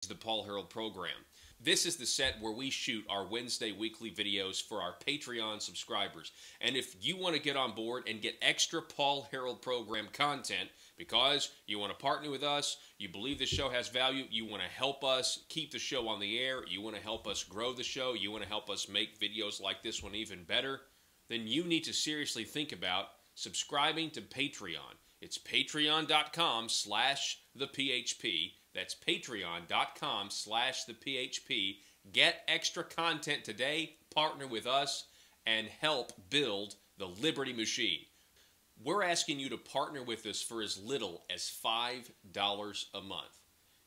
The Paul Harrell program. This is the set where we shoot our Wednesday weekly videos for our Patreon subscribers. And if you want to get on board and get extra Paul Harrell program content because you want to partner with us, you believe the show has value, you want to help us keep the show on the air, you want to help us grow the show, you want to help us make videos like this one even better, then you need to seriously think about subscribing to Patreon. It's patreon.com/thephp. That's patreon.com/thephp. Get extra content today, partner with us, and help build the Liberty Machine. We're asking you to partner with us for as little as $5 a month.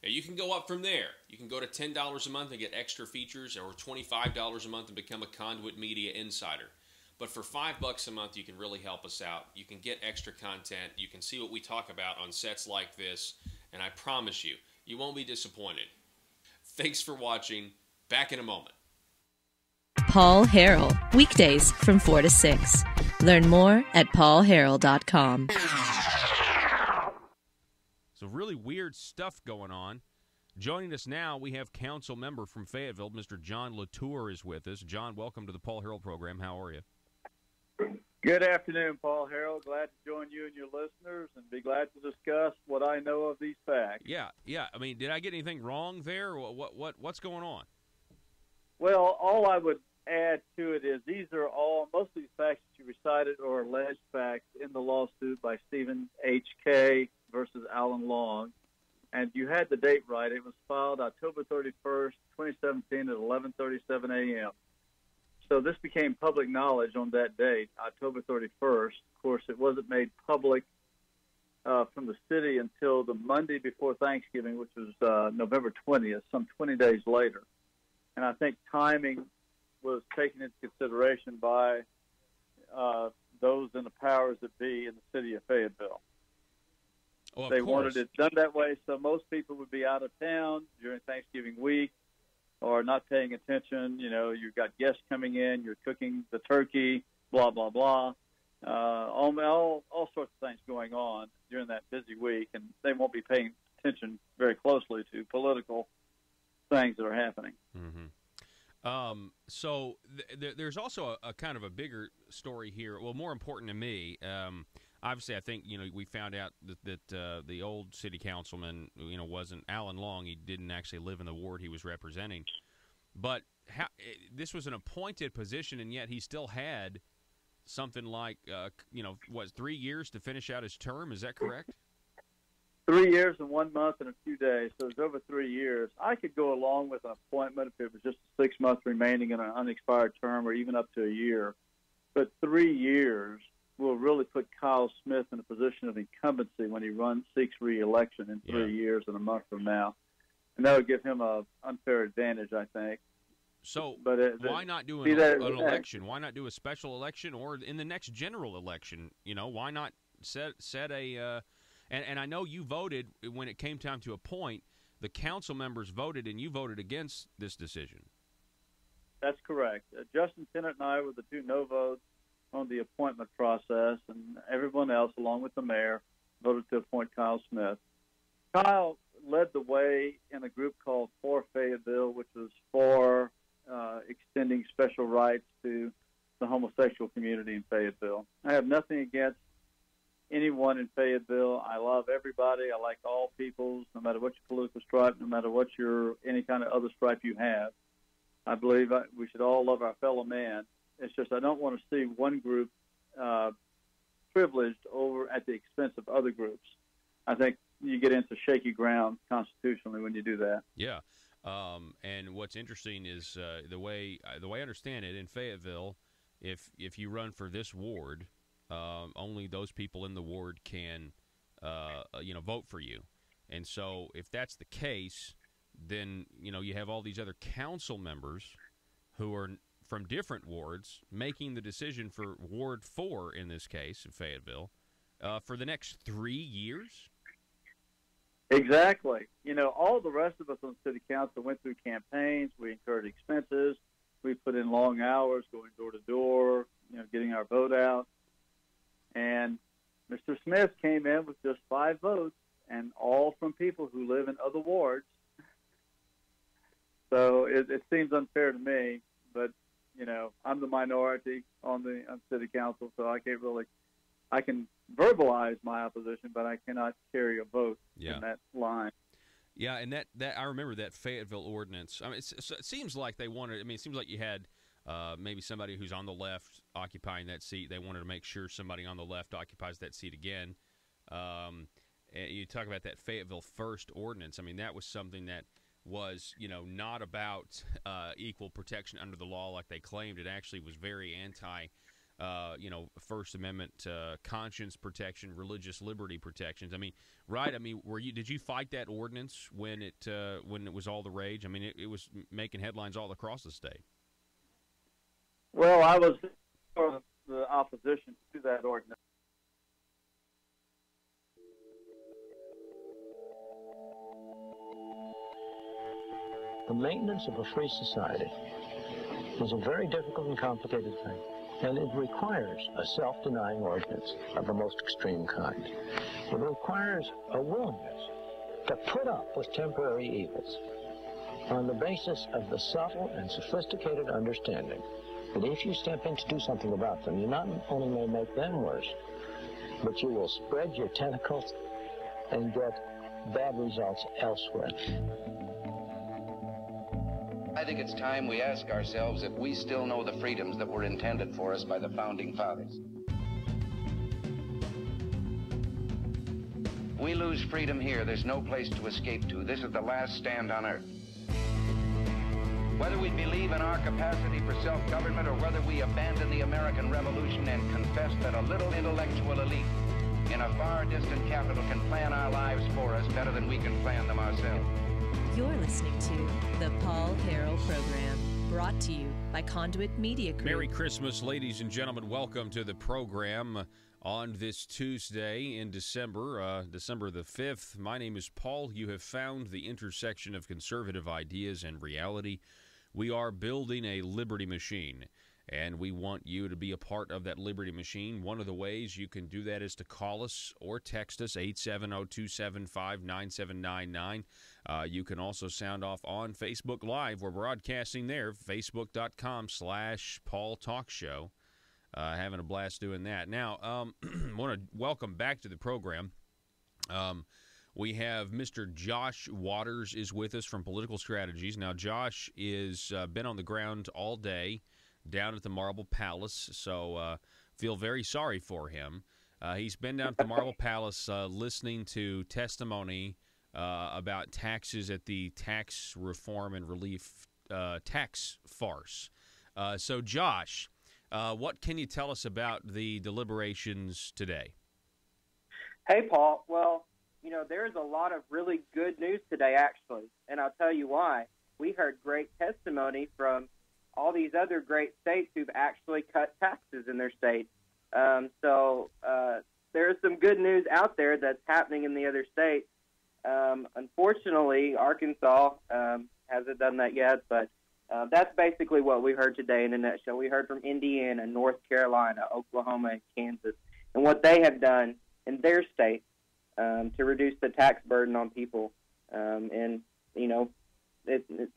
Now, you can go up from there. You can go to $10 a month and get extra features, or $25 a month and become a Conduit Media Insider. But for $5 a month, you can really help us out. You can get extra content. You can see what we talk about on sets like this, and I promise you, you won't be disappointed. Thanks for watching. Back in a moment. Paul Harrell, weekdays from 4 to 6. Learn more at paulharrell.com. So really weird stuff going on. Joining us now, we have council member from Fayetteville, Mr. John Latour is with us. John, welcome to the Paul Harrell program. How are you? Good afternoon, Paul Harrell. Glad to join you and your listeners and be glad to discuss what I know of these facts. Yeah. I mean, did I get anything wrong there? What's going on? Well, all I would add to it is these are all, most of these facts that you recited are alleged facts in the lawsuit by Stephen H.K. versus Alan Long. And you had the date right. It was filed October 31st, 2017 at 11:37 a.m. So this became public knowledge on that date, October 31st. Of course, it wasn't made public from the city until the Monday before Thanksgiving, which was November 20th, some 20 days later. And I think timing was taken into consideration by those in the powers that be in the city of Fayetteville. Oh, they wanted it done that way so most people would be out of town during Thanksgiving week or not paying attention. You know, you've got guests coming in, you're cooking the turkey, blah, blah, blah. All sorts of things going on during that busy week, and they won't be paying attention very closely to political things that are happening. Mm-hmm. So there's also a kind of a bigger story here. Well, more important to me, obviously, I think, we found out that the old city councilman, wasn't Alan Long. He didn't actually live in the ward he was representing. But this was an appointed position, and yet he still had something like, 3 years to finish out his term. Is that correct? 3 years and 1 month and a few days, so it's over 3 years. I could go along with an appointment if it was just 6 months remaining in an unexpired term or even up to a year. But 3 years will really put Kyle Smith in a position of incumbency when he seeks re-election in 3 years and a month from now. And that would give him an unfair advantage, I think. So why not do an election? Why not do a special election or in the next general election? Why not set a and I know you voted when it came time to appoint. The council members voted, and you voted against this decision. That's correct. Justin Tennant and I were the two no votes on the appointment process, and everyone else, along with the mayor, voted to appoint Kyle Smith. Kyle led the way in a group called For Fayetteville, which was for extending special rights to the homosexual community in Fayetteville. I have nothing against anyone in Fayetteville. I love everybody. I like all peoples, no matter what your political stripe, no matter what any kind of other stripe you have. I believe we should all love our fellow man. It's just I don't want to see one group privileged over at the expense of other groups. I think you get into shaky ground constitutionally when you do that. Yeah, and what's interesting is the way I understand it in Fayetteville, if you run for this ward, only those people in the ward can vote for you. And so if that's the case, then you have all these other council members who are from different wards making the decision for Ward 4 in this case in Fayetteville for the next 3 years. Exactly. All the rest of us on city council went through campaigns. We incurred expenses. We put in long hours going door to door, getting our vote out. And Mr. Smith came in with just 5 votes, and all from people who live in other wards. So it seems unfair to me, but I'm the minority on city council, so I can verbalize my opposition, but I cannot carry a vote in that line. Yeah, and that I remember that Fayetteville ordinance. I mean, it seems like they wanted. I mean, it seems like you had maybe somebody who's on the left occupying that seat. They wanted to make sure somebody on the left occupies that seat again. And you talk about that Fayetteville First ordinance. I mean, that was something that was, not about equal protection under the law like they claimed. It actually was very anti, First Amendment conscience protection, religious liberty protections. I mean, right? I mean, did you fight that ordinance when it was all the rage? I mean, it was making headlines all across the state. Well, I was for the opposition to that ordinance. The maintenance of a free society is a very difficult and complicated thing, and it requires a self-denying ordinance of the most extreme kind. It requires a willingness to put up with temporary evils on the basis of the subtle and sophisticated understanding that if you step in to do something about them, you not only may make them worse, but you will spread your tentacles and get bad results elsewhere. I think it's time we ask ourselves if we still know the freedoms that were intended for us by the Founding Fathers. We lose freedom here, there's no place to escape to. This is the last stand on earth. Whether we believe in our capacity for self-government or whether we abandon the American Revolution and confess that a little intellectual elite in a far distant capital can plan our lives for us better than we can plan them ourselves. You're listening to the Paul Harrell Program, brought to you by Conduit Media Group. Merry Christmas, ladies and gentlemen. Welcome to the program on this Tuesday in December, December the 5th. My name is Paul. You have found the intersection of conservative ideas and reality. We are building a liberty machine, and we want you to be a part of that liberty machine. One of the ways you can do that is to call us or text us, 870-275-9799. You can also sound off on Facebook Live. We're broadcasting there, facebook.com/Paul Talk Show. Having a blast doing that. Now, I want to welcome back to the program. We have Mr. Josh Waters is with us from Political Strategies. Now, Josh is been on the ground all day down at the Marble Palace, so feel very sorry for him. He's been down at the Marble Palace listening to testimony about taxes at the Tax Reform and Relief tax farce. So, Josh, what can you tell us about the deliberations today? Hey, Paul. Well, there's a lot of really good news today, actually, and I'll tell you why. We heard great testimony from all these other great states who've actually cut taxes in their state. So there's some good news out there that's happening in the other states. Unfortunately, Arkansas hasn't done that yet, but that's basically what we heard today in a nutshell. We heard from Indiana, North Carolina, Oklahoma, and Kansas, and what they have done in their states to reduce the tax burden on people. And,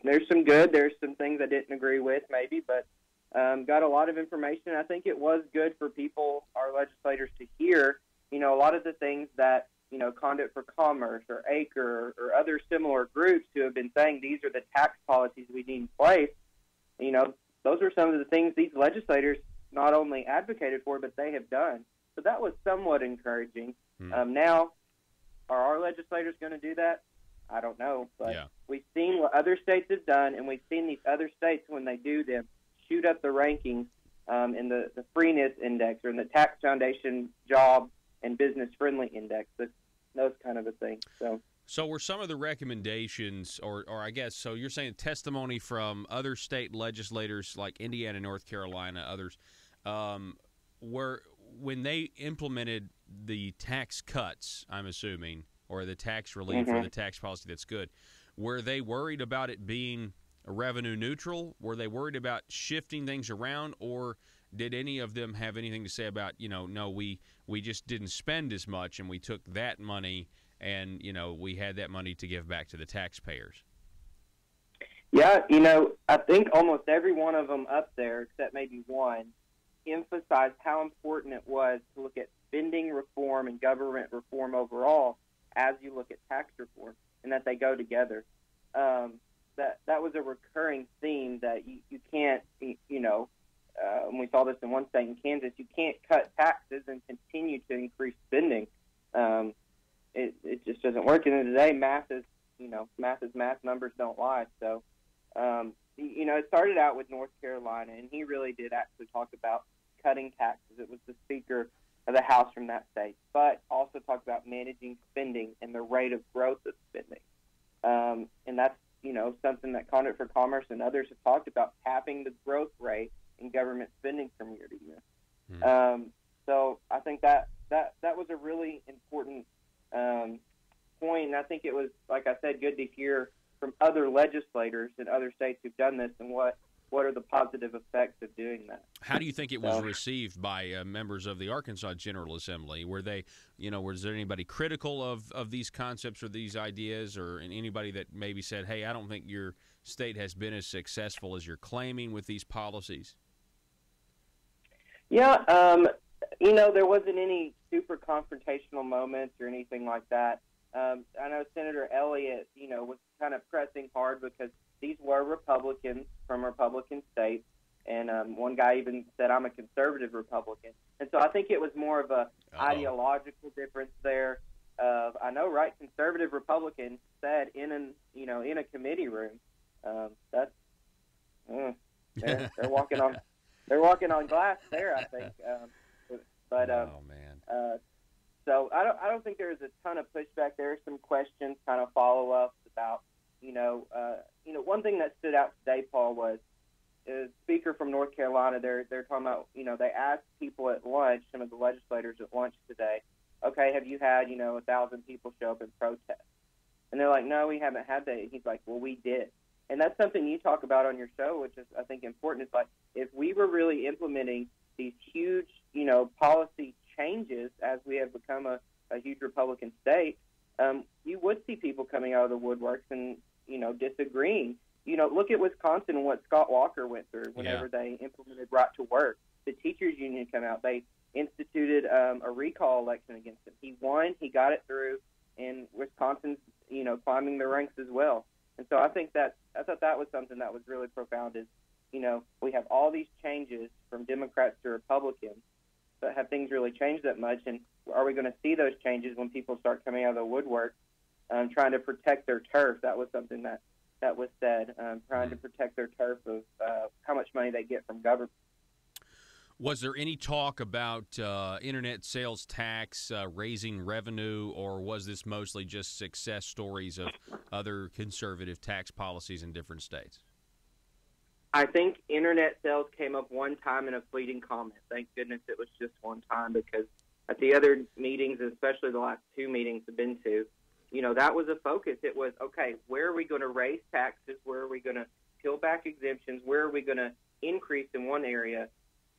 there's some good. There's some things I didn't agree with maybe, but got a lot of information. I think it was good for people, our legislators, to hear, a lot of the things that, Conduit for Commerce or ACRE or other similar groups who have been saying these are the tax policies we need in place. Those are some of the things these legislators not only advocated for, but they have done. So that was somewhat encouraging. Now, are our legislators going to do that? I don't know, but we've seen what other states have done, and we've seen these other states, when they do them, shoot up the rankings in the Freeness Index or in the Tax Foundation Job and Business Friendly Index, those kind of a thing. So were some of the recommendations, or I guess, so you're saying testimony from other state legislators like Indiana, North Carolina, others, were when they implemented the tax cuts, I'm assuming, or the tax relief or the tax policy that's good, were they worried about it being revenue neutral? Were they worried about shifting things around, or did any of them have anything to say about, no, we just didn't spend as much and we took that money and, we had that money to give back to the taxpayers? Yeah, I think almost every one of them up there, except maybe one, emphasized how important it was to look at spending reform and government reform overall as you look at tax reform, and that they go together. That was a recurring theme that you can't, and we saw this in one state in Kansas, you can't cut taxes and continue to increase spending. It just doesn't work. And today, math is math, numbers don't lie. So, it started out with North Carolina, and he really did actually talk about cutting taxes. It was the Speaker of the House from that state, but also talked about managing spending and the rate of growth of spending. And that's, something that Conduit for Commerce and others have talked about, capping the growth rate in government spending from year to year. So I think that was a really important point, and I think it was, like I said, good to hear from other legislators in other states who've done this and what are the positive effects of doing that. How do you think it was received by members of the Arkansas General Assembly? Were they, was there anybody critical of these concepts or these ideas, or anybody that maybe said, hey, I don't think your state has been as successful as you're claiming with these policies? Yeah, there wasn't any super confrontational moments or anything like that. I know Senator Elliott, was kind of pressing hard because these were Republicans from Republican states, and one guy even said, I'm a conservative Republican. And so I think it was more of a ideological difference there. I know, right? Conservative Republican said in a committee room. They're walking on glass there, I think. So I don't think there's a ton of pushback. There are some questions, kind of follow-ups about, one thing that stood out today, Paul, was Speaker from North Carolina. They're talking about, they asked people at lunch, some of the legislators at lunch today, okay, have you had, 1,000 people show up and protest? And they're like, no, we haven't had that. He's like, well, we did. And that's something you talk about on your show, which is, I think, important. It's like, if we were really implementing these huge, policy changes as we have become a huge Republican state, you would see people coming out of the woodworks and, disagreeing. Look at Wisconsin and what Scott Walker went through whenever they implemented right to work. The teachers union come out. They instituted a recall election against him. He won. He got it through. And Wisconsin's, climbing the ranks as well. And so I thought that was something that was really profound is, we have all these changes from Democrats to Republicans, but have things really changed that much? And are we going to see those changes when people start coming out of the woodwork, trying to protect their turf? That was something that was said, trying to protect their turf of how much money they get from government. Was there any talk about internet sales tax raising revenue, or was this mostly just success stories of other conservative tax policies in different states? I think internet sales came up one time in a fleeting comment. Thank goodness it was just one time, because at the other meetings, especially the last two meetings I've been to, that was a focus. It was, okay, where are we going to raise taxes? Where are we going to peel back exemptions? Where are we going to increase in one area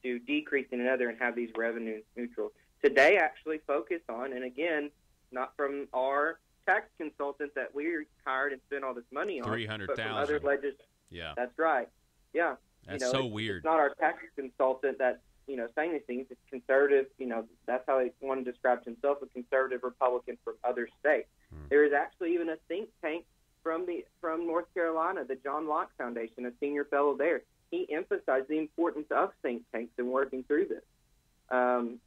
to decrease in another and have these revenue neutral? Today actually focused on, and again, not from our tax consultant that we hired and spent all this money on, but from other legislators. Yeah. That's right. Yeah. That's so weird. It's not our tax consultant that's, saying these things. It's conservative. That's how one described himself, a conservative Republican from other states. There is actually even a think tank from North Carolina, the John Locke Foundation, a senior fellow there. He emphasized the importance of think tanks in working through this. And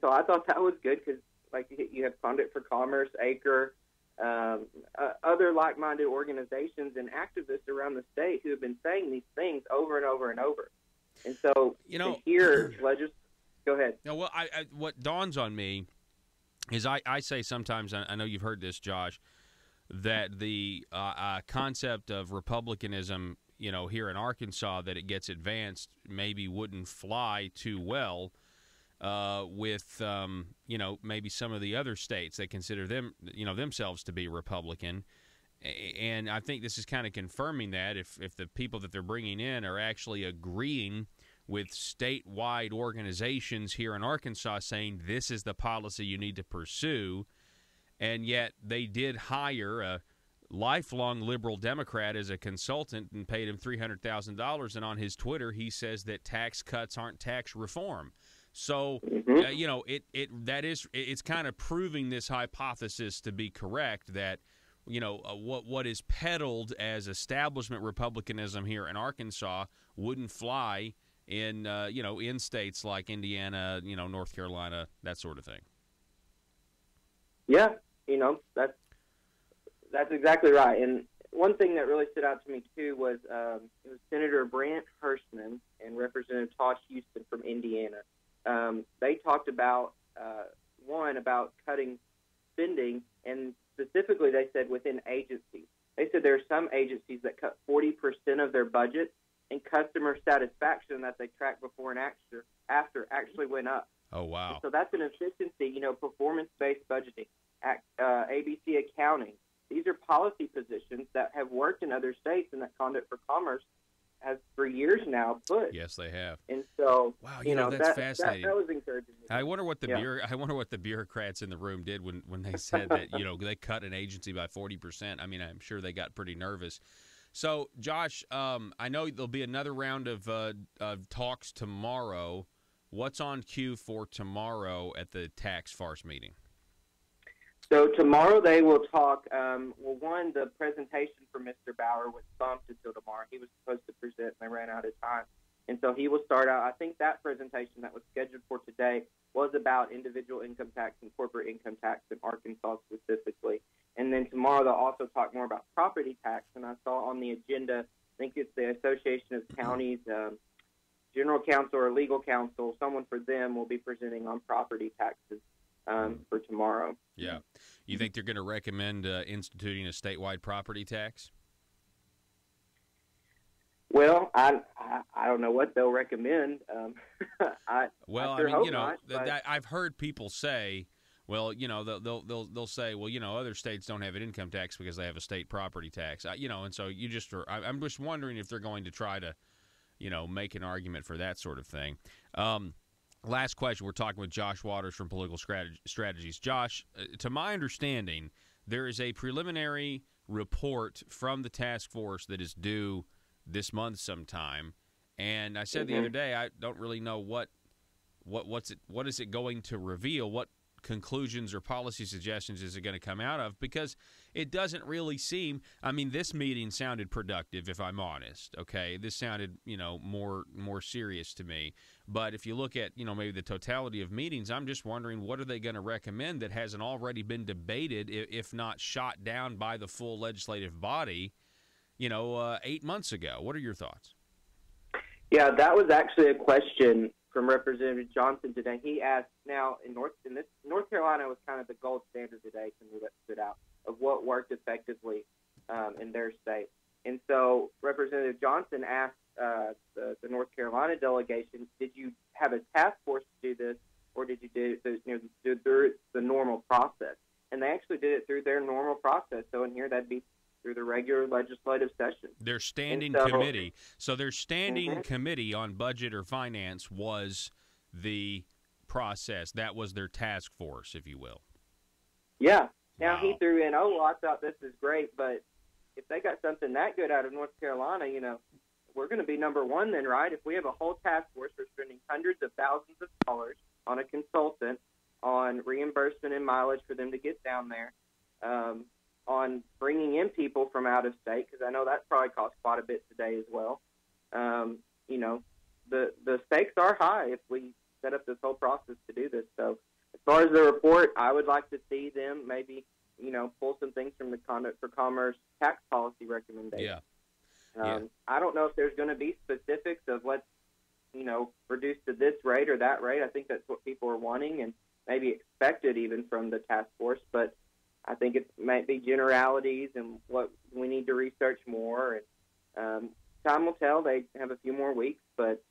so I thought that was good because, like, you have Conduit for Commerce, ACRE, other like-minded organizations and activists around the state who have been saying these things over and over and over. And so to hear go ahead. Well, what dawns on me is I say sometimes, I know you've heard this, Josh, that the concept of republicanism, here in Arkansas, that it gets advanced, maybe wouldn't fly too well with, maybe some of the other states that consider themselves to be Republican. And I think this is kind of confirming that if the people that they're bringing in are actually agreeing with statewide organizations here in Arkansas saying this is the policy you need to pursue, and yet they did hire lifelong liberal Democrat as a consultant and paid him $300,000. And on his Twitter, he says that tax cuts aren't tax reform. So, it's kind of proving this hypothesis to be correct that, what is peddled as establishment Republicanism here in Arkansas wouldn't fly in, in states like Indiana, North Carolina, that sort of thing. Yeah, that's exactly right. And one thing that really stood out to me, too, was it was Senator Brant Hershman and Representative Todd Houston from Indiana. They talked about, about cutting spending, and specifically they said within agencies. They said there are some agencies that cut 40% of their budget, and customer satisfaction that they tracked before and after actually went up. Oh, wow. So that's an efficiency, performance-based budgeting, ABC accounting. These are policy positions that have worked in other states, and that Conduct for Commerce has for years now put. Yes, they have. And so, wow, that's fascinating. That was encouraging. I wonder what the bureaucrats in the room did when they said that they cut an agency by 40%. I mean, I'm sure they got pretty nervous. So, Josh, I know there'll be another round of talks tomorrow. What's on cue for tomorrow at the tax farce meeting? So tomorrow they will talk. The presentation for Mr. Bauer was bumped until tomorrow. He was supposed to present, and they ran out of time. And so he will start out. I think that presentation that was scheduled for today was about individual income tax and corporate income tax in Arkansas specifically. And then tomorrow they'll also talk more about property tax. And I saw on the agenda, I think it's the Association of Counties General Counsel or Legal Counsel. Someone for them will be presenting on property taxes for tomorrow. Yeah. You think they're going to recommend instituting a statewide property tax? Well, I don't know what they'll recommend. I've heard people say, well, they'll say, well, other states don't have an income tax because they have a state property tax. And so I'm just wondering if they're going to try to, make an argument for that sort of thing. Last question. We're talking with Josh Waters from Political Strategies. Josh, to my understanding, there is a preliminary report from the task force that is due this month sometime. And I said the other day, I don't really know what is it going to reveal? What conclusions or policy suggestions is it going to come out of? Because it doesn't really seem, this meeting sounded productive, if I'm honest. Okay, this sounded, more serious to me. But if you look at, maybe the totality of meetings, I'm just wondering, what are they going to recommend that hasn't already been debated, if not shot down by the full legislative body, 8 months ago? What are your thoughts? Yeah, that was actually a question from Representative Johnson today. He asked, now in North Carolina was kind of the gold standard today to me that stood out of what worked effectively in their state. And so Representative Johnson asked the North Carolina delegation, did you have a task force to do this, or did you do it through the normal process? And they actually did it through their normal process. So in here, that'd be through the regular legislative session. Their standing committee. So their standing committee on budget or finance was the process. That was their task force, if you will. Yeah. Now he threw in, I thought this is great, but if they got something that good out of North Carolina, we're going to be number one then, right? If we have a whole task force, we're spending hundreds of thousands of dollars on a consultant, on reimbursement and mileage for them to get down there, on bringing in people from out of state, because I know that probably costs quite a bit today as well. The stakes are high if we set up this whole process to do this. So as far as the report, I would like to see them maybe, pull some things from the Conduct for Commerce tax policy recommendation. Yeah. I don't know if there's going to be specifics of let's, reduce to this rate or that rate. I think that's what people are wanting and maybe expected even from the task force, but I think it might be generalities and what we need to research more. And time will tell. They have a few more weeks, but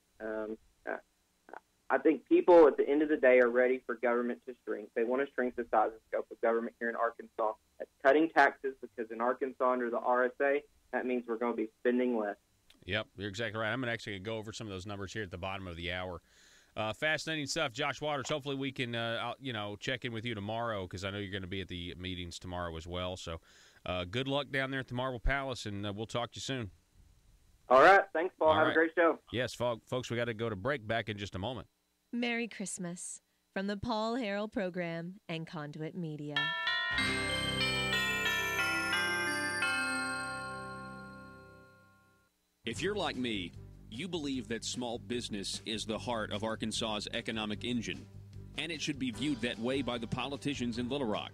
I think people at the end of the day are ready for government to shrink. They want to shrink the size and scope of government here in Arkansas. That's cutting taxes, because in Arkansas under the RSA, that means we're going to be spending less. Yep, you're exactly right. I'm actually going to go over some of those numbers here at the bottom of the hour. Fascinating stuff. Josh Waters, hopefully we can, check in with you tomorrow, because I know you're going to be at the meetings tomorrow as well. So Good luck down there at the Marble Palace, and we'll talk to you soon. All right. Thanks, Paul. All Have right. a great show. Yes, folks, we got to go to break. Back in just a moment. Merry Christmas from the Paul Harrell Program and Conduit Media. If you're like me, you believe that small business is the heart of Arkansas's economic engine, and it should be viewed that way by the politicians in Little Rock.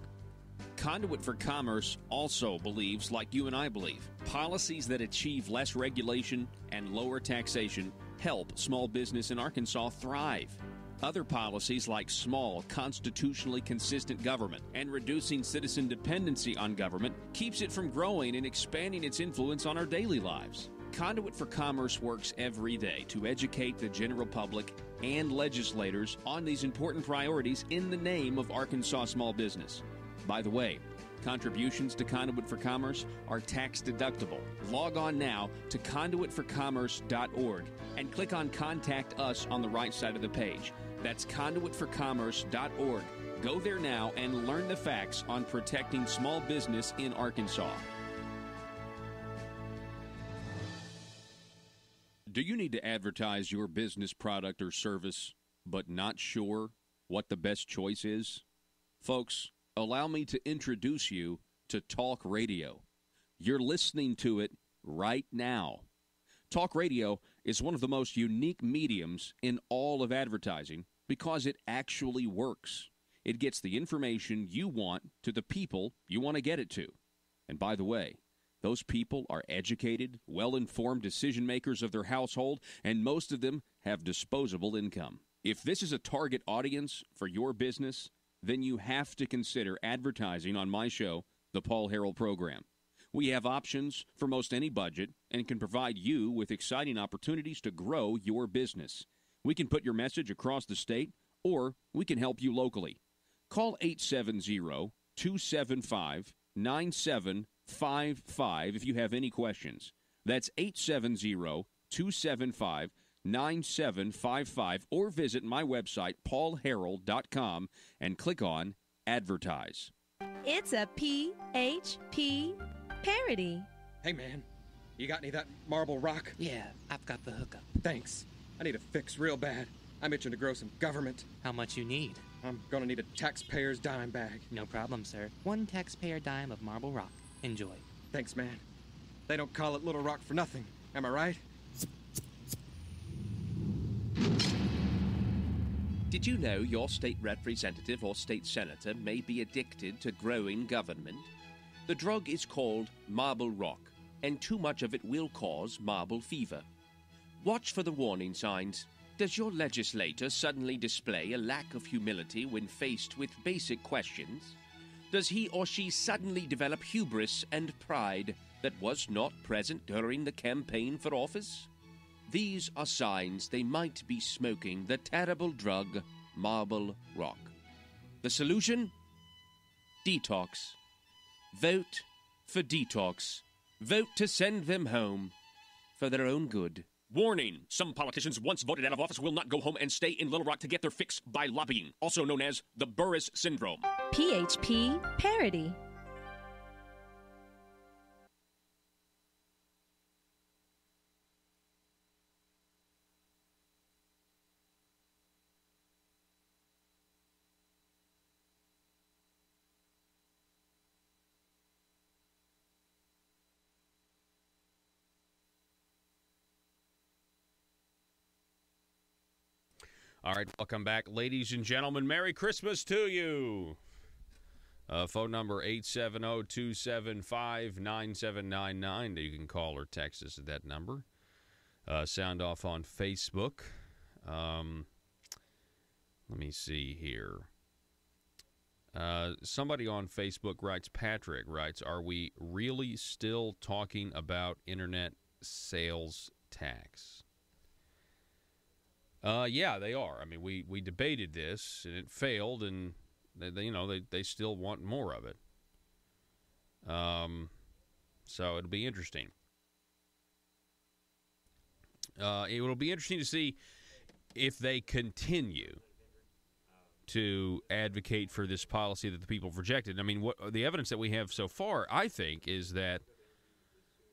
Conduit for Commerce also believes, like you and I believe, policies that achieve less regulation and lower taxation help small business in Arkansas thrive. Other policies like small, constitutionally consistent government and reducing citizen dependency on government keeps it from growing and expanding its influence on our daily lives. Conduit for Commerce works every day to educate the general public and legislators on these important priorities in the name of Arkansas small business. By the way, contributions to Conduit for Commerce are tax deductible. Log on now to conduitforcommerce.org and click on Contact Us on the right side of the page. That's conduitforcommerce.org. Go there now and learn the facts on protecting small business in Arkansas. Do you need to advertise your business product or service, but not sure what the best choice is? Folks, allow me to introduce you to Talk Radio. You're listening to it right now. Talk radio is one of the most unique mediums in all of advertising because it actually works. It gets the information you want to the people you want to get it to. And by the way, those people are educated, well-informed decision makers of their household, and most of them have disposable income. If this is a target audience for your business, then you have to consider advertising on my show, The Paul Harrell Program. We have options for most any budget and can provide you with exciting opportunities to grow your business. We can put your message across the state, or we can help you locally. Call 870-275-9755 if you have any questions. That's 870-275-9755, or visit my website, paulharrell.com, and click on Advertise. It's a PHP parody. Hey, man, you got any of that marble rock? Yeah, I've got the hookup. Thanks. I need a fix real bad. I'm itching to grow some government. How much you need? I'm gonna need a taxpayer's dime bag. No problem, sir. 1 taxpayer dime of marble rock. Enjoy. Thanks, man. They don't call it Little Rock for nothing. Am I right? Did you know your state representative or state senator may be addicted to growing government? The drug is called marble rock, and too much of it will cause marble fever. Watch for the warning signs. Does your legislator suddenly display a lack of humility when faced with basic questions? Does he or she suddenly develop hubris and pride that was not present during the campaign for office? These are signs they might be smoking the terrible drug, marble rock. The solution? Detox. Vote for detox. Vote to send them home for their own good. Warning! Some politicians once voted out of office will not go home and stay in Little Rock to get their fix by lobbying, also known as the Burris Syndrome. PHP parody. All right, welcome back, ladies and gentlemen. Merry Christmas to you. Phone number 870-275-9799. You can call or text us at that number. Sound off on Facebook. Let me see here. Somebody on Facebook writes, Patrick writes, are we really still talking about internet sales tax? Yeah, they are. I mean, we debated this, and it failed, and they still want more of it. So it'll be interesting. It will be interesting to see if they continue to advocate for this policy that the people have rejected. I mean, what the evidence that we have so far, I think, is that,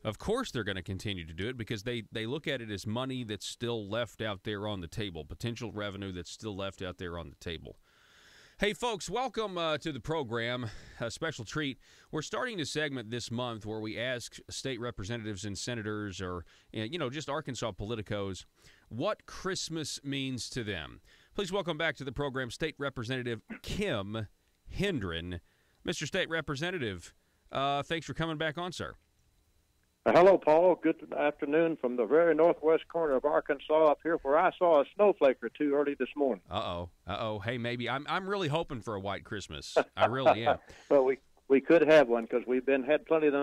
of course, they're going to continue to do it because they look at it as money that's still left out there on the table, potential revenue that's still left out there on the table. Hey, folks, welcome to the program. A special treat. We're starting a segment this month where we ask state representatives and senators or, just Arkansas politicos what Christmas means to them. Please welcome back to the program State Representative Kim Hendren. Mr. State Representative, thanks for coming back on, sir. Hello, Paul. Good afternoon from the very northwest corner of Arkansas up here where I saw a snowflake or two early this morning. Uh-oh. Hey, maybe. I'm really hoping for a white Christmas. I really am. Well, we could have one because we've had plenty of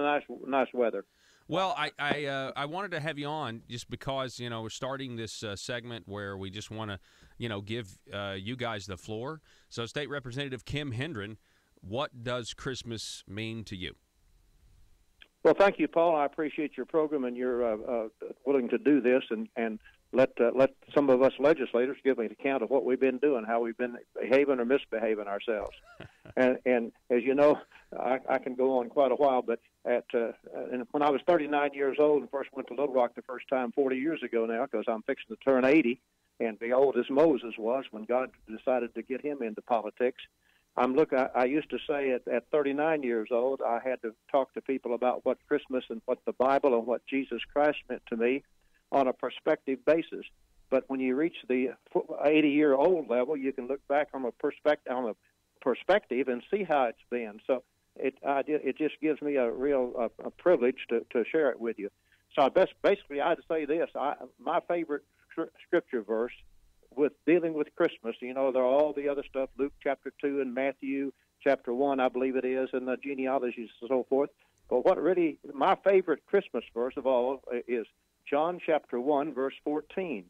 nice weather. Well, I wanted to have you on just because, we're starting this segment where we just want to, give you guys the floor. So, State Representative Kim Hendren, what does Christmas mean to you? Well, thank you, Paul. I appreciate your program and you're willing to do this and let some of us legislators give an account of what we've been doing, how we've been behaving or misbehaving ourselves. and as you know, I can go on quite a while, but and when I was 39 years old and first went to Little Rock the first time 40 years ago now, because I'm fixing to turn 80, and the old as Moses was when God decided to get him into politics, I used to say at 39 years old, I had to talk to people about what Christmas and what the Bible and what Jesus Christ meant to me on a perspective basis. But when you reach the 80-year-old level, you can look back on a perspective and see how it's been. So it just gives me a real privilege to share it with you. So basically, I'd say this: my favorite scripture verse with dealing with Christmas, there are all the other stuff, Luke chapter 2 and Matthew chapter 1, I believe it is, and the genealogies and so forth. But what really, my favorite Christmas verse of all is John chapter 1, verse 14.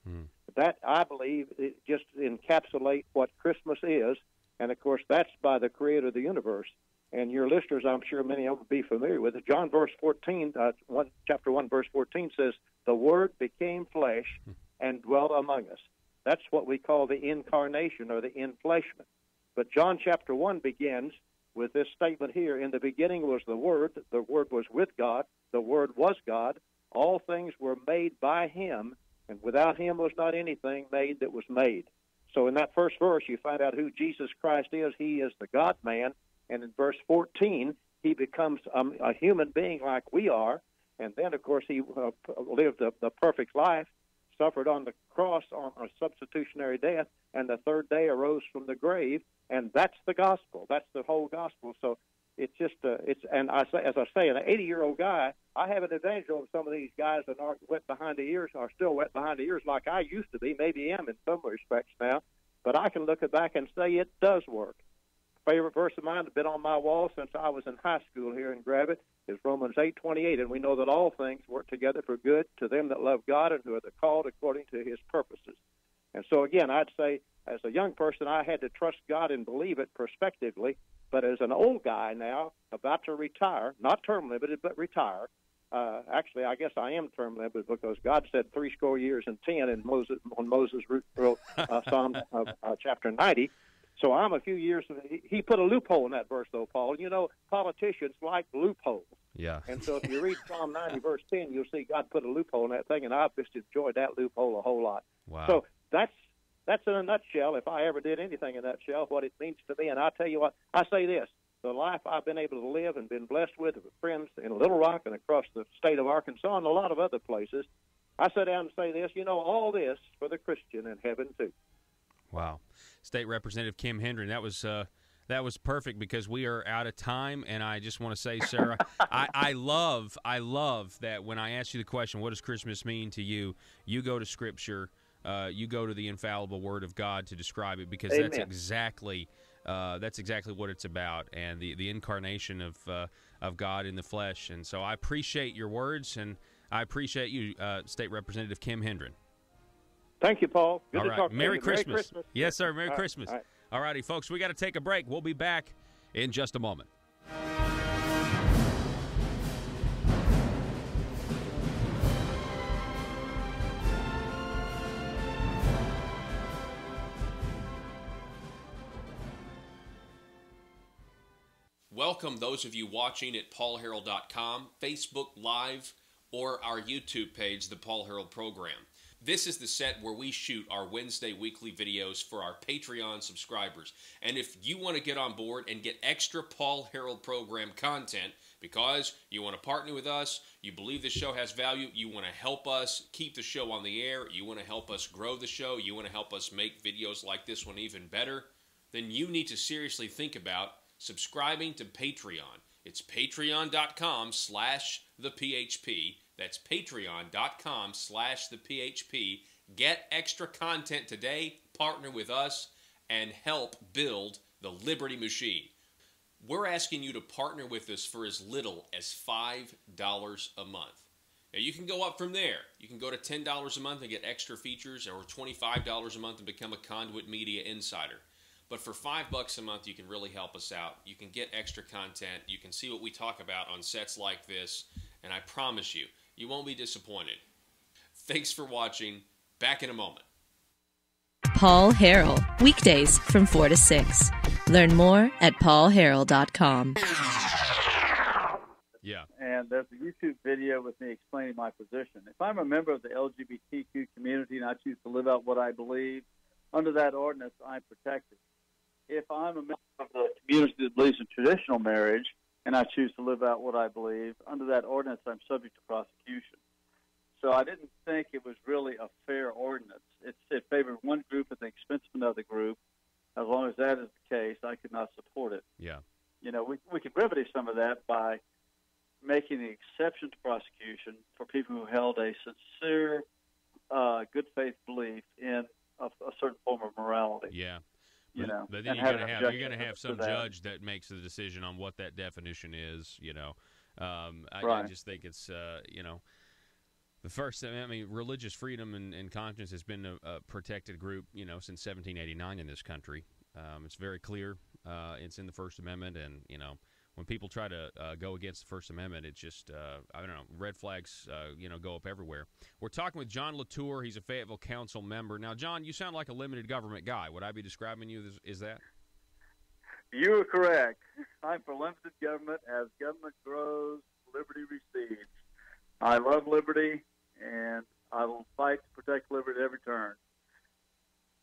That, I believe, it just encapsulates what Christmas is, and of course, that's by the creator of the universe. And your listeners, I'm sure many of them will be familiar with it. John chapter 1, verse 14 says, "The Word became flesh and dwelt among us." That's what we call the incarnation or the infleshment. But John chapter 1 begins with this statement here: "In the beginning was the Word was with God, the Word was God, all things were made by Him, and without Him was not anything made that was made." So in that first verse, you find out who Jesus Christ is. He is the God-man, and in verse 14, He becomes a human being like we are, and then, of course, He lived the perfect life, suffered on the cross on a substitutionary death, and the third day arose from the grave, and that's the gospel. That's the whole gospel. So it's just and as I say, an 80-year-old guy, I have an advantage over some of these guys that are wet behind the ears, are still wet behind the ears like I used to be. Maybe am in some respects now, but I can look back and say it does work. Favorite verse of mine that's been on my wall since I was in high school here in Gravett is Romans 8:28, and we know that all things work together for good to them that love God and who are called according to His purposes. And so again, I'd say as a young person, I had to trust God and believe it prospectively. But as an old guy now, about to retire, not term limited, but retire. Actually, I guess I am term limited because God said 80 years and 10 in Moses when Moses wrote Psalm chapter 90. So I'm a few years. He put a loophole in that verse, though, Paul. Politicians like loopholes. Yeah. And so if you read Psalm 90, verse 10, you'll see God put a loophole in that thing, and I've just enjoyed that loophole a whole lot. Wow. So that's in a nutshell, if I ever did anything in a nutshell, what it means to me. And I'll tell you what, I say this: the life I've been able to live and been blessed with friends in Little Rock and across the state of Arkansas and a lot of other places, I sit down and say this: all this for the Christian in heaven too. Wow. State Representative Kim Hendren, that was perfect because we are out of time, and I just want to say, Sarah, I love that when I ask you the question, what does Christmas mean to you, you go to Scripture, you go to the infallible Word of God to describe it, because Amen. that's exactly what it's about, and the incarnation of God in the flesh. And so I appreciate your words, and I appreciate you, State Representative Kim Hendren. Thank you, Paul. Good All to right. talk to Merry you. Christmas. Merry Christmas. Yes, sir. Merry Christmas. All right. All righty, folks, we got to take a break. We'll be back in just a moment. welcome those of you watching at paulharrell.com, Facebook Live, or our YouTube page, The Paul Harrell Program. This is the set where we shoot our Wednesday weekly videos for our Patreon subscribers. And if you want to get on board and get extra Paul Harrell Program content because you want to partner with us, you believe the show has value, you want to help us keep the show on the air, you want to help us grow the show, you want to help us make videos like this one even better, then you need to seriously think about subscribing to Patreon. It's patreon.com/thephp. That's patreon.com/thephp. Get extra content today, partner with us, and help build the Liberty Machine. We're asking you to partner with us for as little as $5 a month. Now, you can go up from there. You can go to $10 a month and get extra features, or $25 a month and become a Conduit Media Insider. But for $5 a month, you can really help us out. You can get extra content. You can see what we talk about on sets like this, and I promise you, you won't be disappointed. Thanks for watching. Back in a moment. Paul Harrell, weekdays from 4 to 6. Learn more at paulharrell.com. Yeah. And there's a YouTube video with me explaining my position. If I'm a member of the LGBTQ community and I choose to live out what I believe, under that ordinance, I'm protected. If I'm a member of the community that believes in traditional marriage and I choose to live out what I believe, under that ordinance, I'm subject to prosecution. So I didn't think it was really a fair ordinance. It favored one group at the expense of another group. As long as that is the case, I could not support it. Yeah. You know, we could remedy some of that by making the exception to prosecution for people who held a sincere, good faith belief in a certain form of morality. Yeah. You know, but then you're going to have some judge that makes the decision on what that definition is. You know, I just think it's you know, the first. I mean, religious freedom and conscience has been a protected group, you know, since 1789 in this country. It's very clear. It's in the First Amendment, and you know, when people try to go against the First Amendment, it's just I don't know, red flags you know, go up everywhere. We're talking with John Latour. He's a Fayetteville Council member. Now, John, you sound like a limited government guy. Would I be describing you as that? You are correct. I'm for limited government. As government grows, liberty recedes. I love liberty, and I will fight to protect liberty at every turn.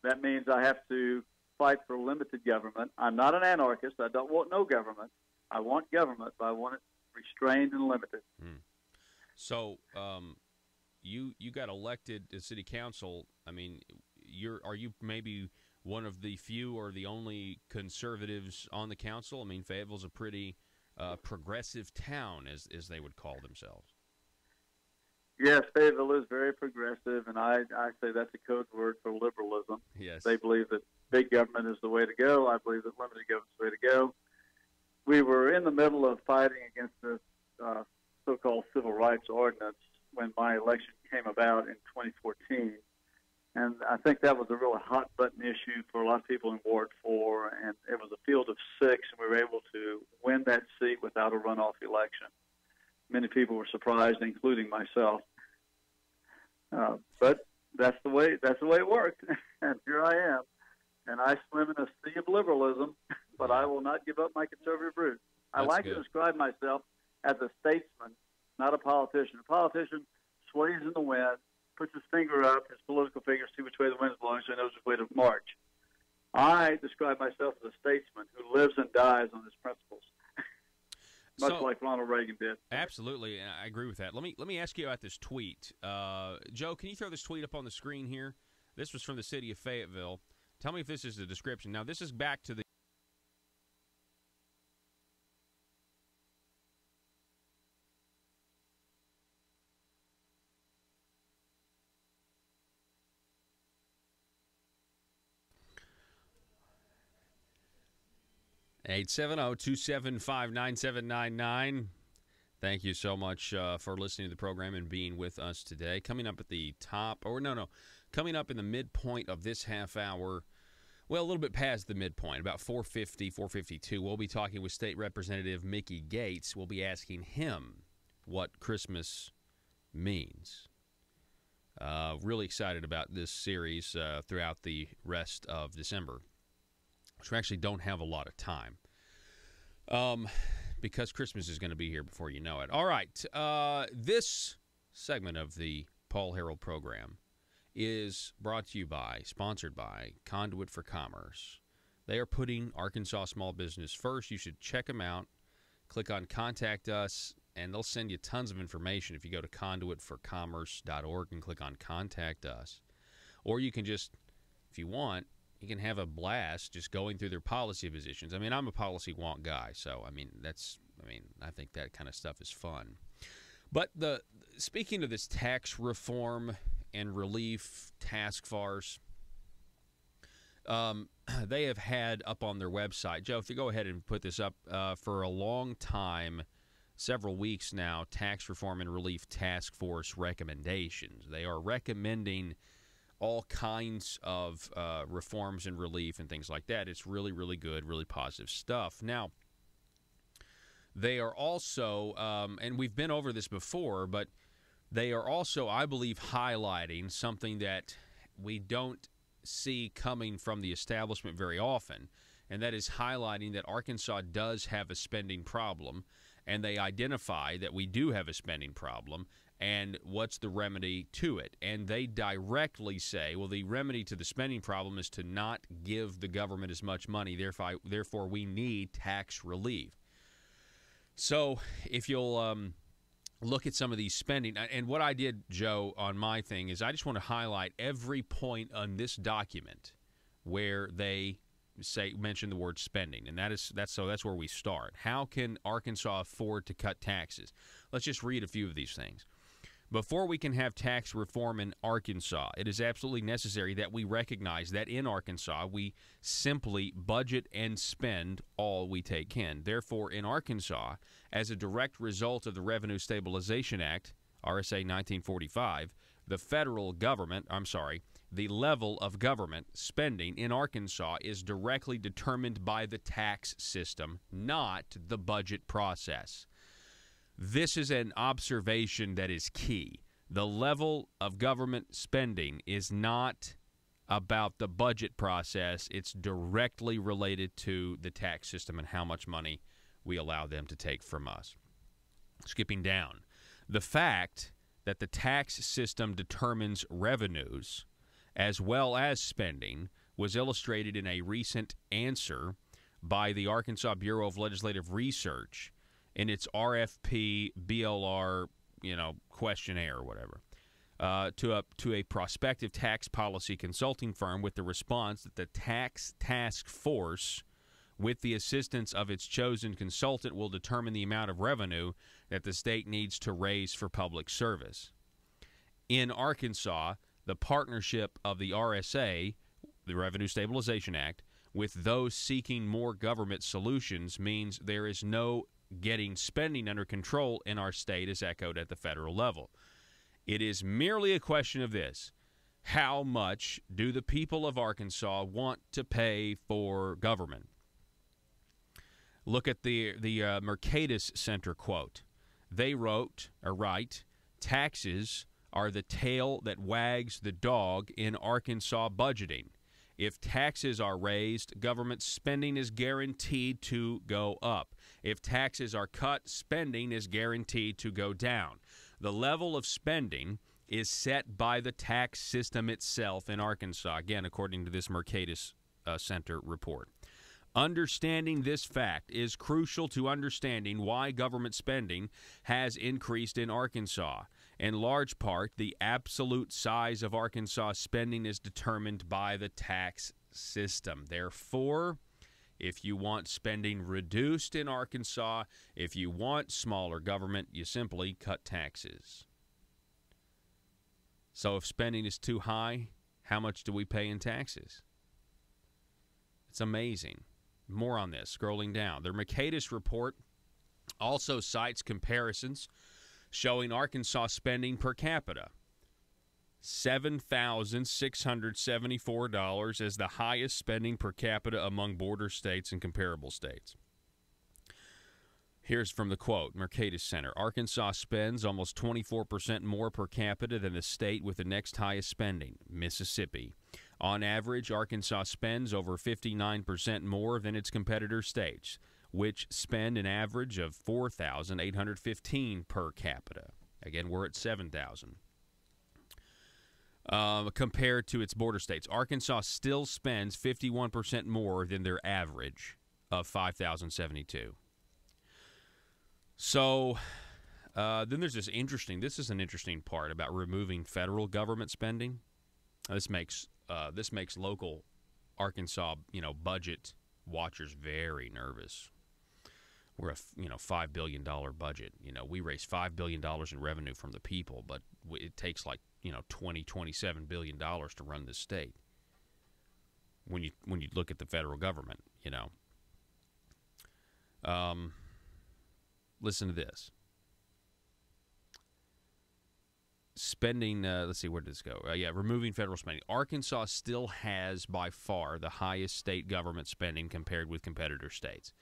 That means I have to fight for limited government. I'm not an anarchist. I don't want no government. I want government, but I want it restrained and limited. So, you got elected to city council. I mean, are you maybe one of the few or the only conservatives on the council? I mean, Fayetteville's a pretty progressive town, as they would call themselves. Yes, Fayetteville is very progressive, and I say that's a code word for liberalism. Yes. They believe that big government is the way to go. I believe that limited government is the way to go. We were in the middle of fighting against this so-called civil rights ordinance when my election came about in 2014. And I think that was a real hot-button issue for a lot of people in Ward 4, and it was a field of 6, and we were able to win that seat without a runoff election. Many people were surprised, including myself. But that's the way it worked, and here I am. And I swim in a sea of liberalism, but I will not give up my conservative roots. I like to describe myself as a statesman, not a politician. A politician sways in the wind, puts his finger up, his political finger, see which way the wind's blowing, so he knows which way to march. I describe myself as a statesman who lives and dies on his principles, much like Ronald Reagan did. Absolutely, I agree with that. Let me ask you about this tweet. Joe, can you throw this tweet up on the screen here? This was from the city of Fayetteville. Tell me if this is the description. Now, this is back to the 870-275-9799. Thank you so much for listening to the program and being with us today. Coming up at the top, coming up in the midpoint of this half hour, well, a little bit past the midpoint, about 4:50, 4:52, we'll be talking with State Representative Mickey Gates. We'll be asking him what Christmas means. Really excited about this series throughout the rest of December, which we actually don't have a lot of time. Because Christmas is going to be here before you know it. All right. This segment of the Paul Harrell program is sponsored by Conduit for Commerce. They are putting Arkansas small business first. You should check them out. Click on Contact Us, and they'll send you tons of information if you go to conduitforcommerce.org and click on Contact Us. Or you can just, if you want, you can have a blast just going through their policy positions. I mean, I'm a policy wonk guy, so I think that kind of stuff is fun. But speaking of this tax reform and relief task force, they have had up on their website, Joe, if you go ahead and put this up, for a long time, several weeks now, tax reform and relief task force recommendations. They are recommending all kinds of reforms and relief and things like that. It's really, really good, really positive stuff. Now, they are also, and we've been over this before, but they are also, I believe, highlighting something that we don't see coming from the establishment very often, and that is highlighting that Arkansas does have a spending problem, and they identify that we do have a spending problem, and what's the remedy to it. And they directly say, well, the remedy to the spending problem is to not give the government as much money, therefore we need tax relief. So if you'll look at some of these spending, and what I did, Joe, on my thing is I just want to highlight every point on this document where they mention the word spending, and that's where we start. How can Arkansas afford to cut taxes? Let's just read a few of these things. Before we can have tax reform in Arkansas, it is absolutely necessary that we recognize that in Arkansas we simply budget and spend all we take in. Therefore, in Arkansas, as a direct result of the Revenue Stabilization Act, RSA 1945, the level of government spending in Arkansas is directly determined by the tax system, not the budget process. This is an observation that is key. The level of government spending is not about the budget process. It's directly related to the tax system and how much money we allow them to take from us. Skipping down, the fact that the tax system determines revenues as well as spending was illustrated in a recent answer by the Arkansas Bureau of Legislative Research in its RFP BLR, questionnaire or whatever, to a prospective tax policy consulting firm, with the response that the tax task force, with the assistance of its chosen consultant, will determine the amount of revenue that the state needs to raise for public service. In Arkansas, the partnership of the RSA, the Revenue Stabilization Act, with those seeking more government solutions means there is no getting spending under control in our state, as echoed at the federal level. It is merely a question of this: how much do the people of Arkansas want to pay for government? Look at the Mercatus Center quote. They write, taxes are the tail that wags the dog in Arkansas budgeting. If taxes are raised, government spending is guaranteed to go up. If taxes are cut, spending is guaranteed to go down. The level of spending is set by the tax system itself in Arkansas, again, according to this Mercatus Center report. Understanding this fact is crucial to understanding why government spending has increased in Arkansas. In large part, the absolute size of Arkansas spending is determined by the tax system. Therefore, if you want spending reduced in Arkansas, if you want smaller government, you simply cut taxes. So if spending is too high, how much do we pay in taxes? It's amazing. More on this, scrolling down. The Mercatus report also cites comparisons showing Arkansas spending per capita, $7,674 as the highest spending per capita among border states and comparable states. Here's from the quote, Mercatus Center. Arkansas spends almost 24% more per capita than the state with the next highest spending, Mississippi. On average, Arkansas spends over 59% more than its competitor states. which spend an average of $4,815 per capita. Again, we're at $7,000. Compared to its border states, Arkansas still spends 51% more than their average of $5,072. So then there's this is an interesting part about removing federal government spending. This makes local Arkansas, budget watchers very nervous. We're a $5 billion budget. We raise $5 billion in revenue from the people, but it takes like $27 billion to run this state. When you look at the federal government, listen to this. Spending, let's see, where did this go? Removing federal spending. Arkansas still has by far the highest state government spending compared with competitor states.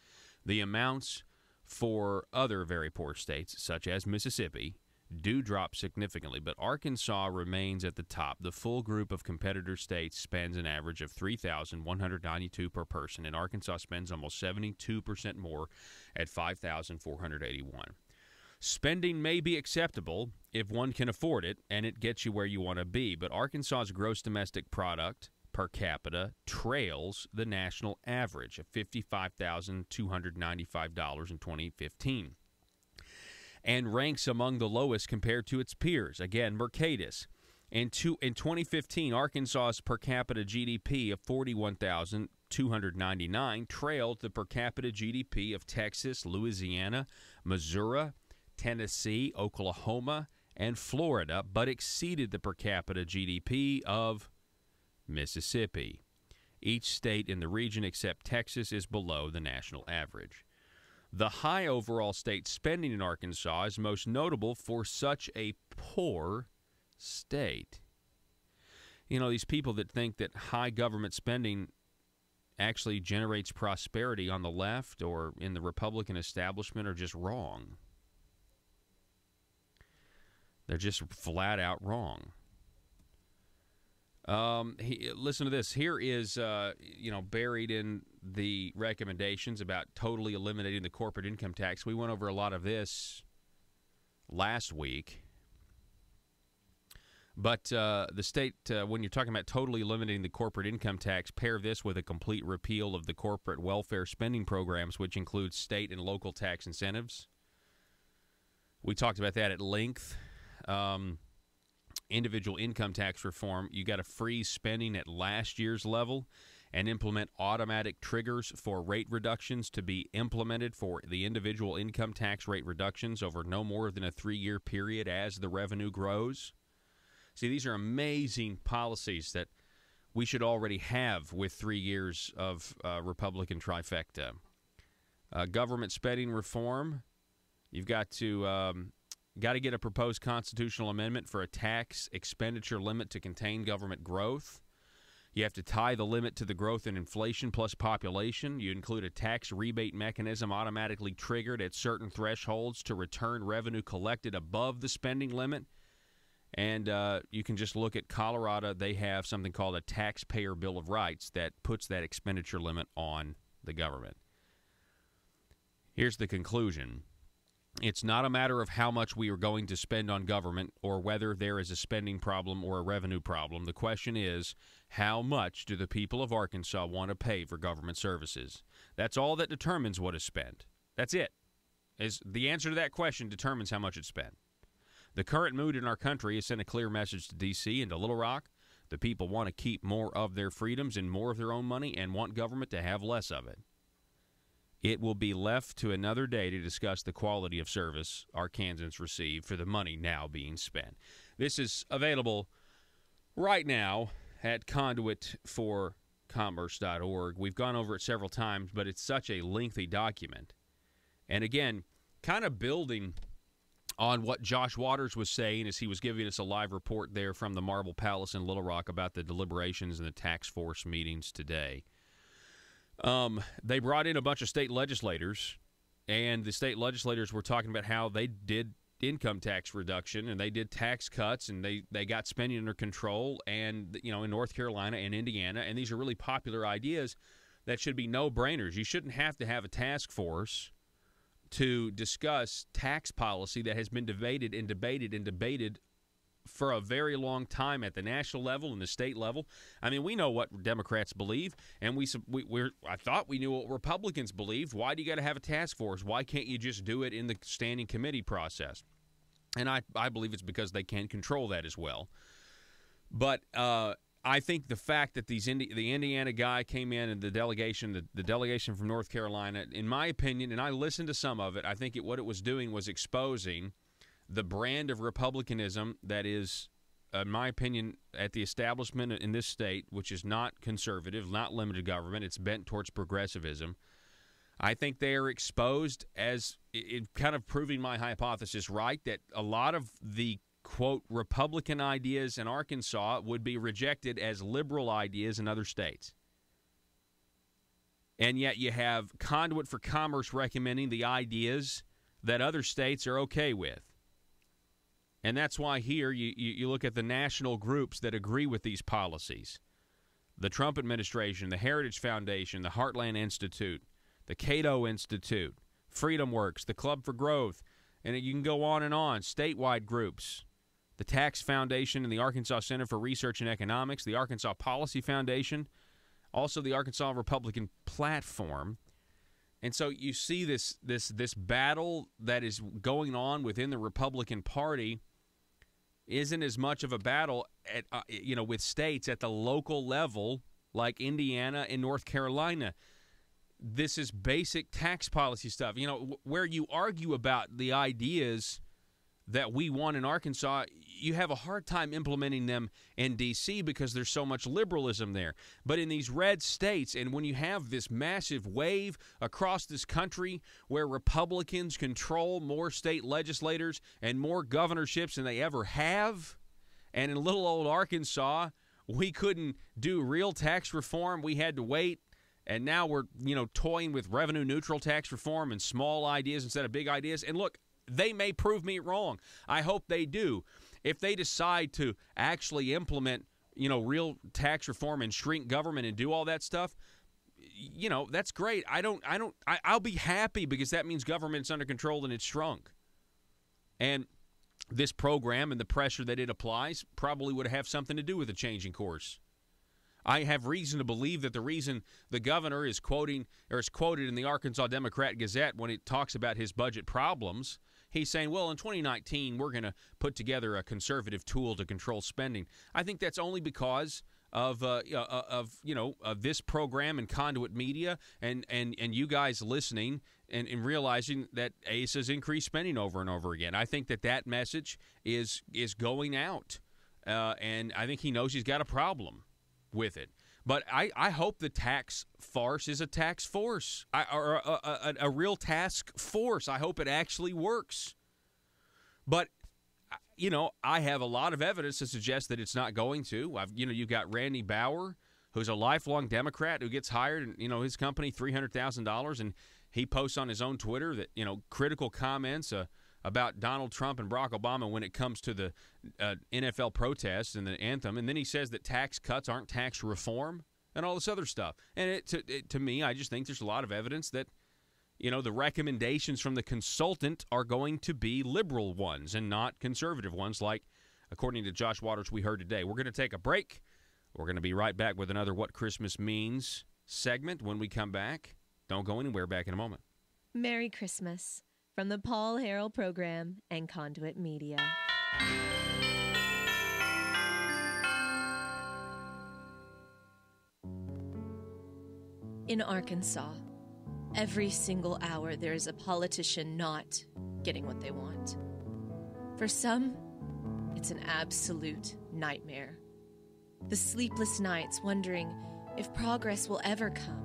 The amounts for other very poor states, such as Mississippi, do drop significantly, but Arkansas remains at the top. The full group of competitor states spends an average of $3,192 per person, and Arkansas spends almost 72% more at $5,481. Spending may be acceptable if one can afford it, and it gets you where you want to be, but Arkansas's gross domestic product per capita trails the national average of $55,295 in 2015 and ranks among the lowest compared to its peers. Again, Mercatus. In 2015, Arkansas's per capita GDP of $41,299 trailed the per capita GDP of Texas, Louisiana, Missouri, Tennessee, Oklahoma, and Florida, but exceeded the per capita GDP of Mississippi. Each state in the region except Texas is below the national average. The high overall state spending in Arkansas is most notable for such a poor state. These people that think that high government spending actually generates prosperity on the left or in the Republican establishment are just wrong. They're just flat out wrong. Listen to this. Here is, buried in the recommendations about totally eliminating the corporate income tax. We went over a lot of this last week. But the state, when you're talking about totally eliminating the corporate income tax, pair this with a complete repeal of the corporate welfare spending programs, which includes state and local tax incentives. We talked about that at length. Individual income tax reform, you got to freeze spending at last year's level and implement automatic triggers for rate reductions to be implemented for the individual income tax rate reductions over no more than a 3-year period as the revenue grows. See, these are amazing policies that we should already have with 3 years of Republican trifecta. Government spending reform, you've got to get a proposed constitutional amendment for a tax expenditure limit to contain government growth. You have to tie the limit to the growth in inflation plus population. You include a tax rebate mechanism automatically triggered at certain thresholds to return revenue collected above the spending limit. And you can just look at Colorado. They have something called a taxpayer bill of rights that puts that expenditure limit on the government. Here's the conclusion. It's not a matter of how much we are going to spend on government or whether there is a spending problem or a revenue problem. The question is, how much do the people of Arkansas want to pay for government services? That's all that determines what is spent. That's it. The answer to that question determines how much it's spent. The current mood in our country has sent a clear message to D.C. and to Little Rock. The people want to keep more of their freedoms and more of their own money and want government to have less of it. It will be left to another day to discuss the quality of service Arkansans receive for the money now being spent. This is available right now at conduitforcommerce.org. We've gone over it several times, but it's such a lengthy document. And again, kind of building on what Josh Waters was saying as he was giving us a live report there from the Marble Palace in Little Rock about the deliberations and the tax force meetings today. They brought in a bunch of state legislators, and the state legislators were talking about how they did income tax reduction and they did tax cuts and they got spending under control, and in North Carolina and Indiana, and these are really popular ideas. that should be no-brainers. You shouldn't have to have a task force to discuss tax policy that has been debated and debated and debated for a very long time at the national level and the state level. I mean, we know what Democrats believe, and I thought we knew what Republicans believed. Why do you got to have a task force? Why can't you just do it in the standing committee process? And I believe it's because they can control that as well. But I think the fact that the Indiana guy came in and the delegation from North Carolina, in my opinion, and I listened to some of it, I think what it was doing was exposing the brand of republicanism that is, in my opinion, at the establishment in this state, which is not conservative, not limited government. It's bent towards progressivism. I think they are exposed as it kind of proving my hypothesis right, that a lot of the, quote, Republican ideas in Arkansas would be rejected as liberal ideas in other states. And yet you have Conduit for Commerce recommending the ideas that other states are okay with. And that's why here you look at the national groups that agree with these policies. The Trump administration, the Heritage Foundation, the Heartland Institute, the Cato Institute, Freedom Works, the Club for Growth, and you can go on and on, statewide groups, the Tax Foundation and the Arkansas Center for Research and Economics, the Arkansas Policy Foundation, also the Arkansas Republican Platform. And so you see this battle that is going on within the Republican Party isn't as much of a battle at with states at the local level like Indiana and North Carolina. This is basic tax policy stuff. Where you argue about the ideas that we want in Arkansas, you have a hard time implementing them in D.C. because there's so much liberalism there. But in these red states, and when you have this massive wave across this country where Republicans control more state legislators and more governorships than they ever have, and in little old Arkansas, we couldn't do real tax reform. We had to wait. And now we're, toying with revenue-neutral tax reform and small ideas instead of big ideas. And look, they may prove me wrong. I hope they do. If they decide to actually implement, real tax reform and shrink government and do all that stuff, that's great. I'll be happy because that means government's under control and it's shrunk. And this program and the pressure that it applies probably would have something to do with a changing course. I have reason to believe that the reason the governor is quoted in the Arkansas Democrat-Gazette when it talks about his budget problems, he's saying, well, in 2019, we're going to put together a conservative tool to control spending. I think that's only because of this program and Conduit Media and you guys listening and realizing that ACE has increased spending over and over again. I think that message is going out, and I think he knows he's got a problem with it. But I hope the tax farce is a tax force, or a real task force. I hope it actually works. But, I have a lot of evidence to suggest that it's not going to. You've got Randy Bauer, who's a lifelong Democrat who gets hired, and, his company $300,000, and he posts on his own Twitter that, critical comments about Donald Trump and Barack Obama when it comes to the NFL protests and the anthem. And then he says that tax cuts aren't tax reform and all this other stuff. And to me, I just think there's a lot of evidence that, the recommendations from the consultant are going to be liberal ones and not conservative ones, like, according to Josh Waters, we heard today. We're going to take a break. We're going to be right back with another What Christmas Means segment when we come back. Don't go anywhere. Back in a moment. Merry Christmas from the Paul Harrell Program and Conduit Media. In Arkansas, every single hour there is a politician not getting what they want. For some, it's an absolute nightmare. The sleepless nights wondering if progress will ever come.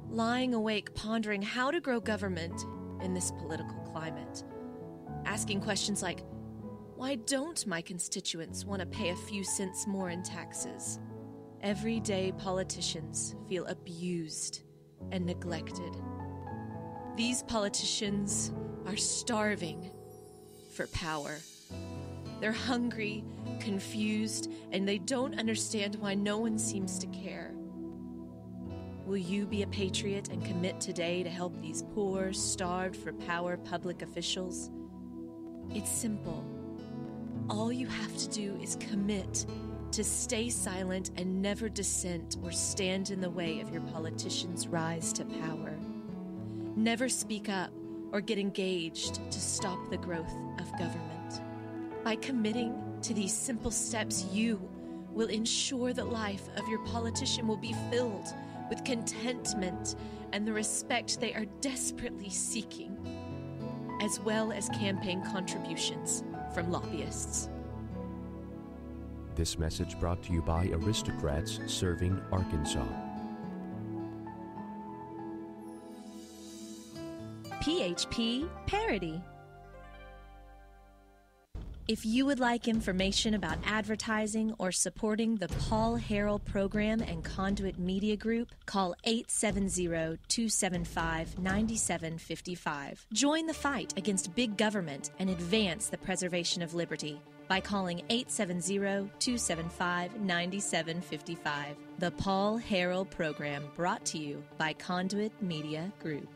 Lying awake pondering how to grow government in this political climate. Asking questions like, why don't my constituents want to pay a few cents more in taxes? Everyday politicians feel abused and neglected. These politicians are starving for power. They're hungry, confused, and they don't understand why no one seems to care. Will you be a patriot and commit today to help these poor, starved for power public officials? It's simple. All you have to do is commit to stay silent and never dissent or stand in the way of your politicians' rise to power. Never speak up or get engaged to stop the growth of government. By committing to these simple steps, you will ensure the life of your politician will be filled with contentment and the respect they are desperately seeking, as well as campaign contributions from lobbyists. This message brought to you by Aristocrats Serving Arkansas. PHP Parody. If you would like information about advertising or supporting the Paul Harrell Program and Conduit Media Group, call 870-275-9755. Join the fight against big government and advance the preservation of liberty by calling 870-275-9755. The Paul Harrell Program, brought to you by Conduit Media Group.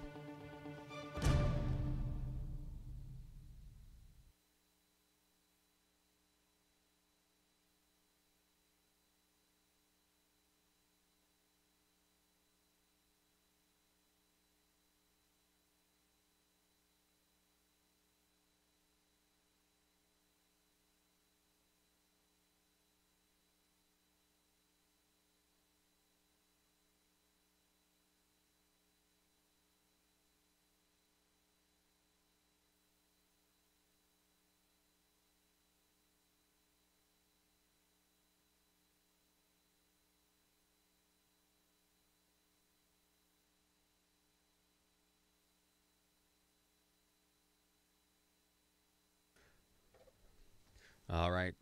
All right.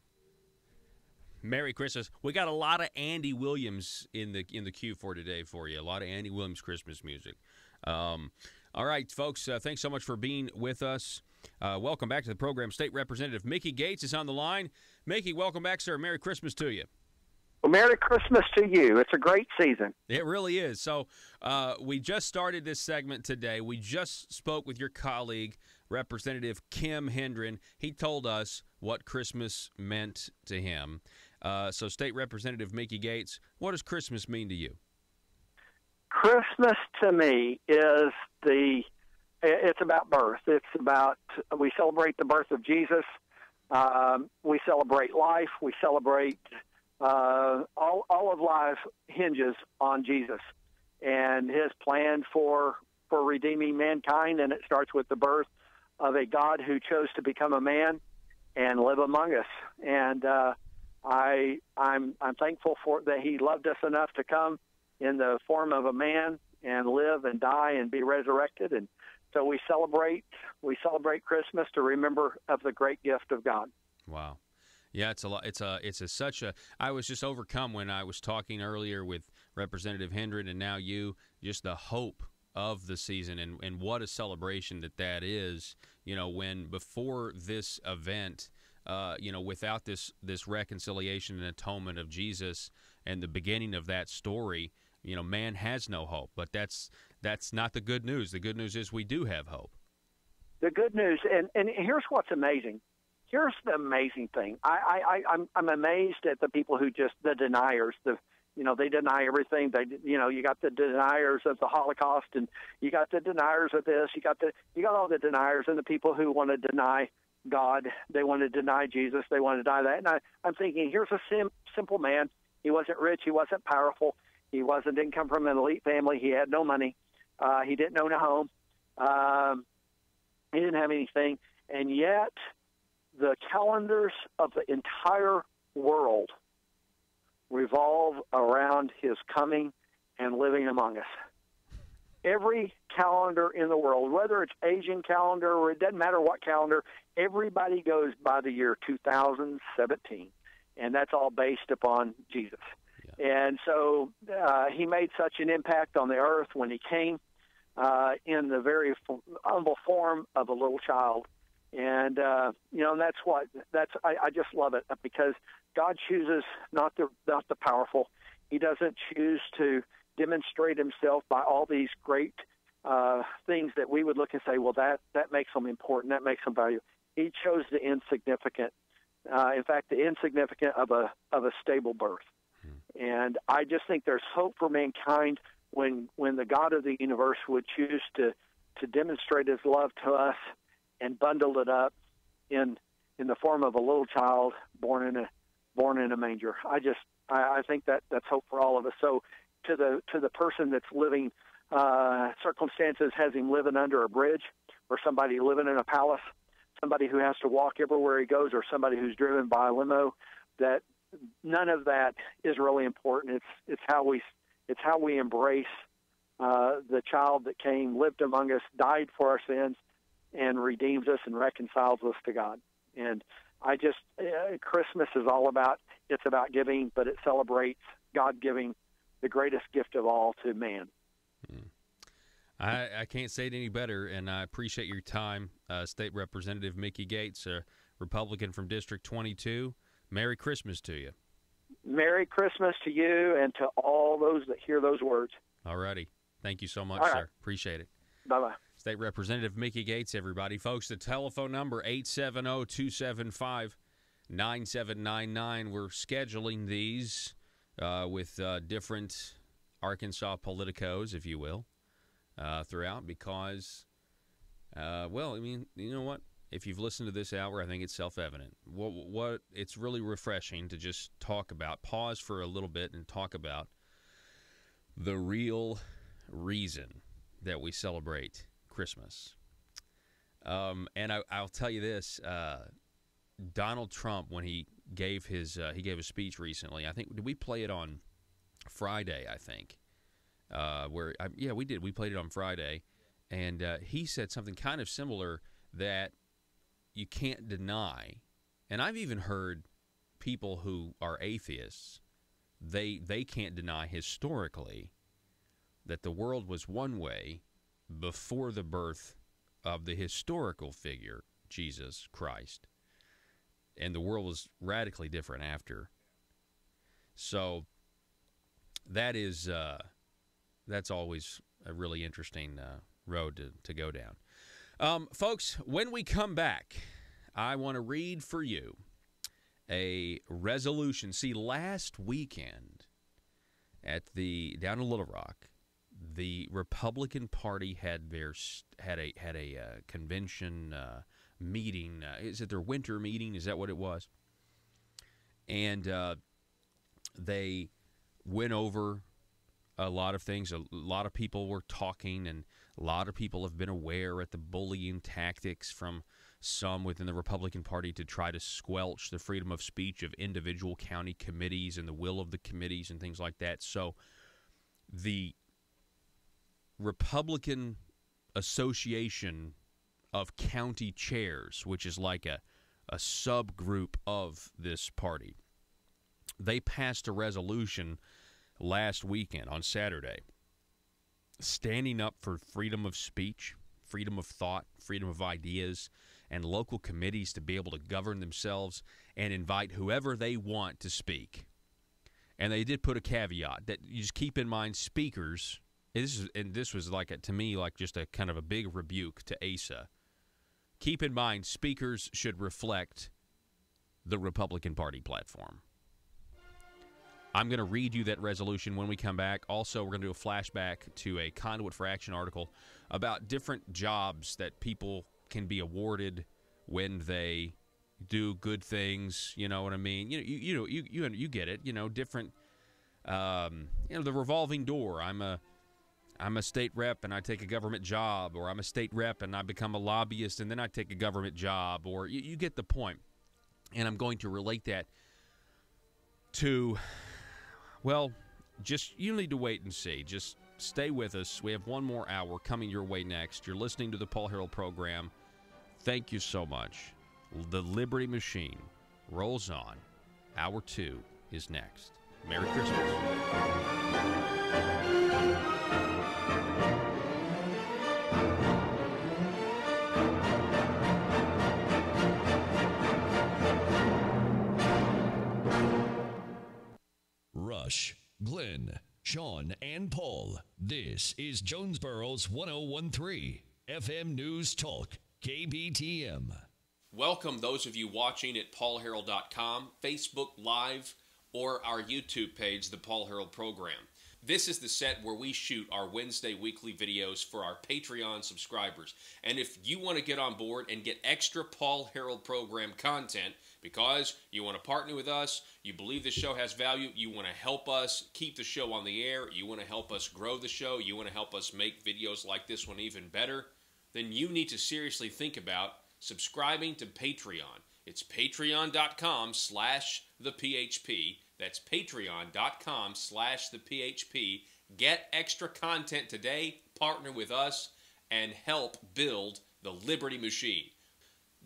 Merry Christmas. We got a lot of Andy Williams in the queue for today for you. A lot of Andy Williams Christmas music. All right, folks, thanks so much for being with us. Welcome back to the program. State Representative Mickey Gates is on the line. Mickey, welcome back, sir. Merry Christmas to you. Well, Merry Christmas to you. It's a great season. It really is. So we just started this segment today. We just spoke with your colleague, Representative Kim Hendren. He told us what Christmas meant to him. So State Representative Mickey Gates, what does Christmas mean to you? Christmas to me is it's about birth. It's about, we celebrate the birth of Jesus. We celebrate life. We celebrate all of life hinges on Jesus and his plan for redeeming mankind, and it starts with the birth of a God who chose to become a man and live among us. And I'm thankful for that he loved us enough to come in the form of a man and live and die and be resurrected. And so we celebrate Christmas to remember of the great gift of God. Wow. Yeah, it's a lot. Such a. I was just overcome when I was talking earlier with Representative Hendren and now you. Just the hope of the season and what a celebration that is. You know, when before this event, without this reconciliation and atonement of Jesus and the beginning of that story, man has no hope. But that's not the good news. The good news is we do have hope. The good news, and here's what's amazing. Here's the amazing thing. I'm amazed at the people who the deniers. They deny everything. You got the deniers of the Holocaust, and you got the deniers of this. You got all the deniers, and the people who want to deny God. They want to deny Jesus. They want to deny that. And I'm thinking, here's a simple man. He wasn't rich. He wasn't powerful. Didn't come from an elite family. He had no money. He didn't own a home. He didn't have anything, and yet the calendars of the entire world revolve around his coming and living among us. Every calendar in the world, whether it's Asian calendar or it doesn't matter what calendar, everybody goes by the year 2017, and that's all based upon Jesus. Yeah. And so he made such an impact on the earth when he came in the very humble form of a little child. And I just love it because God chooses not the powerful. He doesn't choose to demonstrate himself by all these great things that we would look and say, well, that makes him important, that makes him valuable. He chose the insignificant. In fact, the insignificant of a stable birth. And I just think there's hope for mankind when the God of the universe would choose to demonstrate his love to us and bundle it up in the form of a little child born in a manger. I think that's hope for all of us. So to the person that's living circumstances has him living under a bridge, or somebody living in a palace, somebody who has to walk everywhere he goes, or somebody who's driven by a limo, that none of that is really important. It's how we embrace the child that came, lived among us, died for our sins, and redeems us and reconciles us to God. And Christmas is all about, it's about giving, but it celebrates God giving the greatest gift of all to man. I can't say it any better, and I appreciate your time, State Representative Mickey Gates, a Republican from District 22. Merry Christmas to you. Merry Christmas to you and to all those that hear those words. All righty. Thank you so much, right, sir. Appreciate it. Bye-bye. State Representative Mickey Gates, everybody. Folks, the telephone number, 870-275-9799. We're scheduling these with different Arkansas politicos, if you will, throughout because, well, I mean, you know what? If you've listened to this hour, I think it's self-evident. What it's really refreshing to just talk about, pause for a little bit and talk about the real reason that we celebrate Christmas. And I'll tell you this, Donald Trump, when he gave a speech recently, I think, did we play it on Friday, I think? Yeah, we did. We played it on Friday. And he said something kind of similar that you can't deny. And I've even heard people who are atheists, they can't deny historically that the world was one way before the birth of the historical figure, Jesus Christ. And the world was radically different after. So that is that's always a really interesting road to go down. Folks, when we come back, I want to read for you a resolution. See, last weekend down in Little Rock, the Republican Party had a convention meeting. Is it their winter meeting? Is that what it was? And they went over a lot of things. A lot of people were talking, and a lot of people have been aware at the bullying tactics from some within the Republican Party to try to squelch the freedom of speech of individual county committees and the will of the committees and things like that. So the Republican Association of County Chairs, which is like a subgroup of this party, they passed a resolution last weekend on Saturday standing up for freedom of speech, freedom of thought, freedom of ideas, and local committees to be able to govern themselves and invite whoever they want to speak. And they did put a caveat that you just keep in mind speakers. This was to me just a kind of a big rebuke to Asa. Keep in mind speakers should reflect the Republican Party platform. I'm going to read you that resolution when we come back. Also, we're going to do a flashback to a Conduit for Action article about different jobs that people can be awarded when they do good things. You know what I mean? You get it. Different. The revolving door. I'm a state rep and I take a government job, or I'm a state rep and I become a lobbyist and then I take a government job, or you get the point. And I'm going to relate that to, well, just you need to wait and see. Just stay with us. We have one more hour coming your way next. You're listening to the Paul Harrell program. Thank you so much. The Liberty Machine rolls on. Hour 2 is next. Merry Christmas. Rush, Glenn, Sean, and Paul. This is Jonesboro's 1013 FM News Talk, KBTM. Welcome those of you watching at paulharrell.com, Facebook Live, or our YouTube page, The Paul Harrell Program. This is the set where we shoot our Wednesday weekly videos for our Patreon subscribers. And if you want to get on board and get extra Paul Harrell Program content because you want to partner with us, you believe the show has value, you want to help us keep the show on the air, you want to help us grow the show, you want to help us make videos like this one even better, then you need to seriously think about subscribing to Patreon. It's patreon.com/thephp. That's patreon.com/thephp. Get extra content today, partner with us, and help build the Liberty Machine.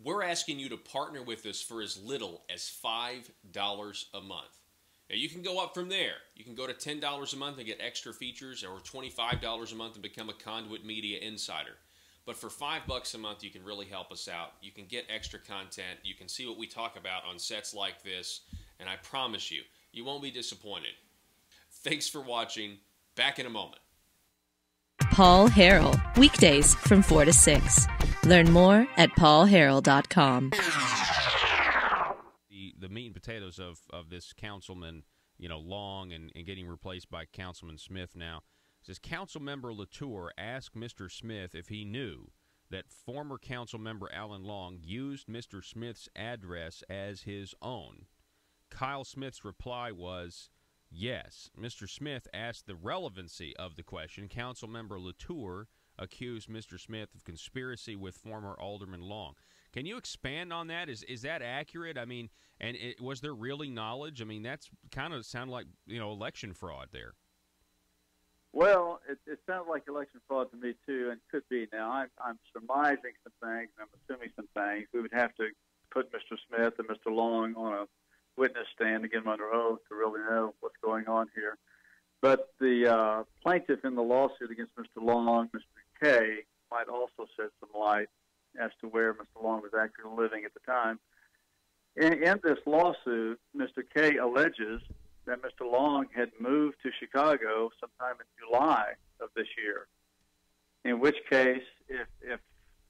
We're asking you to partner with us for as little as $5 a month. Now, you can go up from there. You can go to $10 a month and get extra features, or $25 a month and become a Conduit Media Insider. But for $5 a month, you can really help us out. You can get extra content. You can see what we talk about on sets like this, and I promise you, you won't be disappointed. Thanks for watching. Back in a moment. Paul Harrell, weekdays from 4 to 6. Learn more at paulharrell.com. The meat and potatoes of this councilman, Long and getting replaced by Councilman Smith now. It says Councilmember Latour asked Mr. Smith if he knew that former Councilmember Alan Long used Mr. Smith's address as his own. Kyle Smith's reply was yes. Mr. Smith asked the relevancy of the question. Councilmember Latour accused Mr. Smith of conspiracy with former Alderman Long. Can you expand on that? Is that accurate? I mean, was there really knowledge? I mean, that's kind of sound like, election fraud there. Well, it sounds like election fraud to me, too, and could be. Now, I'm surmising some things, and I'm assuming some things. We would have to put Mr. Smith and Mr. Long on a witness stand to get them under oath to really know what's going on here. But the plaintiff in the lawsuit against Mr. Long, Mr. Kay, might also shed some light as to where Mr. Long was actually living at the time. In this lawsuit, Mr. Kay alleges that Mr. Long had moved to Chicago sometime in July of this year. In which case, if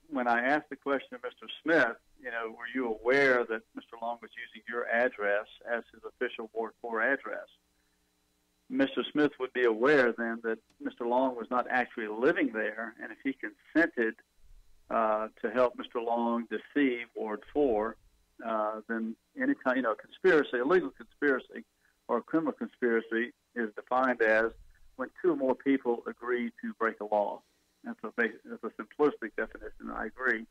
when I asked the question of Mr. Smith, were you aware that Mr. Long was using your address as his official Ward 4 address? Mr. Smith would be aware then that Mr. Long was not actually living there, and if he consented to help Mr. Long deceive Ward 4, then any kind, conspiracy, a legal conspiracy or a criminal conspiracy is defined as when two or more people agree to break a law. That's a simplistic definition, I agree,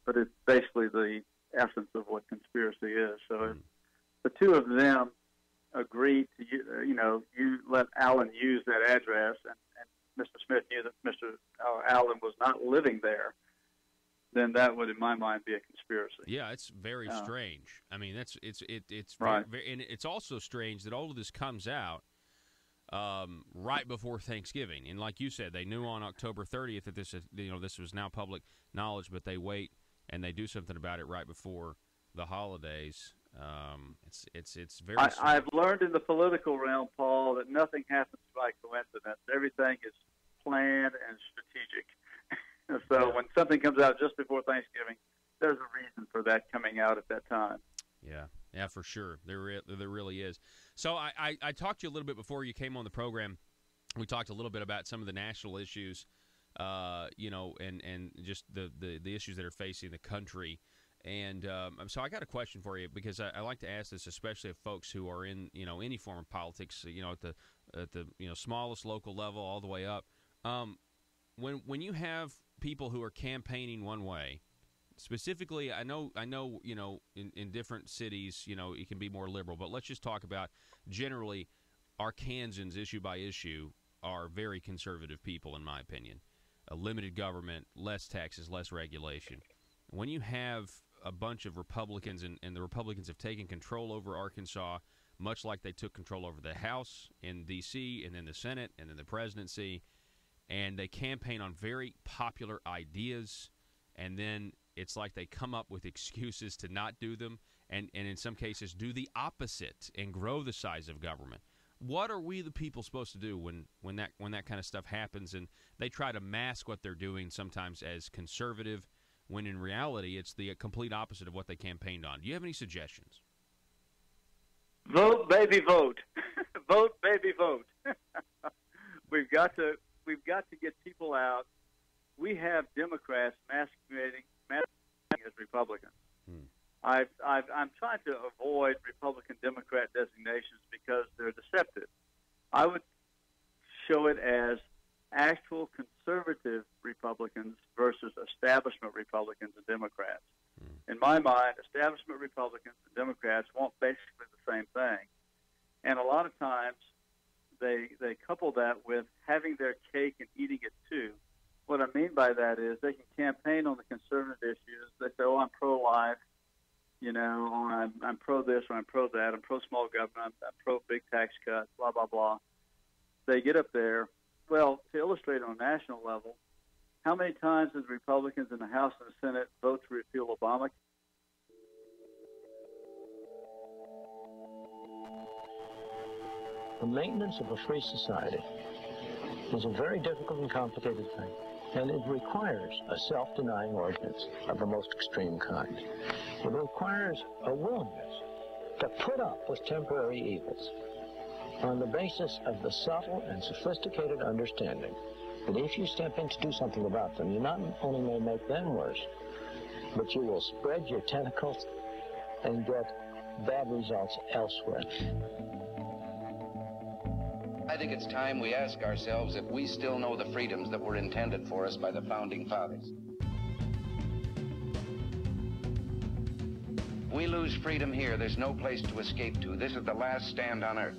but it's basically the essence of what conspiracy is. So if the two of them agreed to, you let Alan use that address, and Mr. Smith knew that Alan was not living there, then that would, in my mind, be a conspiracy. Yeah, it's very strange. I mean, it's right. very, and it's also strange that all of this comes out right before Thanksgiving. And like you said, they knew on October 30th that this was now public knowledge, but they wait and they do something about it right before the holidays. It's very. I've learned in the political realm, Paul, that nothing happens by coincidence. Everything is planned and strategic. So when something comes out just before Thanksgiving, there's a reason for that coming out at that time. Yeah, for sure. There really is. So I talked to you a little bit before you came on the program. We talked a little bit about some of the national issues, and just the issues that are facing the country. And so I got a question for you, because I like to ask this, especially of folks who are in any form of politics, at the smallest local level all the way up. When you have people who are campaigning one way, specifically, I know, in different cities, it can be more liberal, but let's just talk about generally Arkansans, issue by issue, are very conservative people, in my opinion. A limited government, less taxes, less regulation. When you have a bunch of Republicans, and the Republicans have taken control over Arkansas, much like they took control over the House in D.C., and then the Senate, and then the presidency, and they campaign on very popular ideas, and then it's like they come up with excuses to not do them, and in some cases do the opposite and grow the size of government. What are we the people supposed to do when that kind of stuff happens, and they try to mask what they're doing sometimes as conservative, when in reality it's the complete opposite of what they campaigned on? Do you have any suggestions? Vote, baby, vote. Vote, baby, vote. We've got to get people out. We have Democrats masquerading as Republicans. I'm trying to avoid Republican-Democrat designations because they're deceptive. I would show it as actual conservative Republicans versus establishment Republicans and Democrats. In my mind, establishment Republicans and Democrats want basically the same thing. And a lot of times they couple that with having their cake and eating it too. What I mean by that is they can campaign on the conservative issues. They say, oh, I'm pro-life, or I'm pro-this or I'm pro-that. I'm pro-small government. I'm pro-big tax cuts, blah, blah, blah. They get up there. Well, to illustrate on a national level, how many times did Republicans in the House and the Senate vote to repeal Obamacare? The maintenance of a free society is a very difficult and complicated thing, and it requires a self-denying ordinance of the most extreme kind. It requires a willingness to put up with temporary evils on the basis of the subtle and sophisticated understanding that if you step in to do something about them, you not only may make them worse, but you will spread your tentacles and get bad results elsewhere. I think it's time we ask ourselves if we still know the freedoms that were intended for us by the Founding Fathers. We lose freedom here, there's no place to escape to. This is the last stand on earth.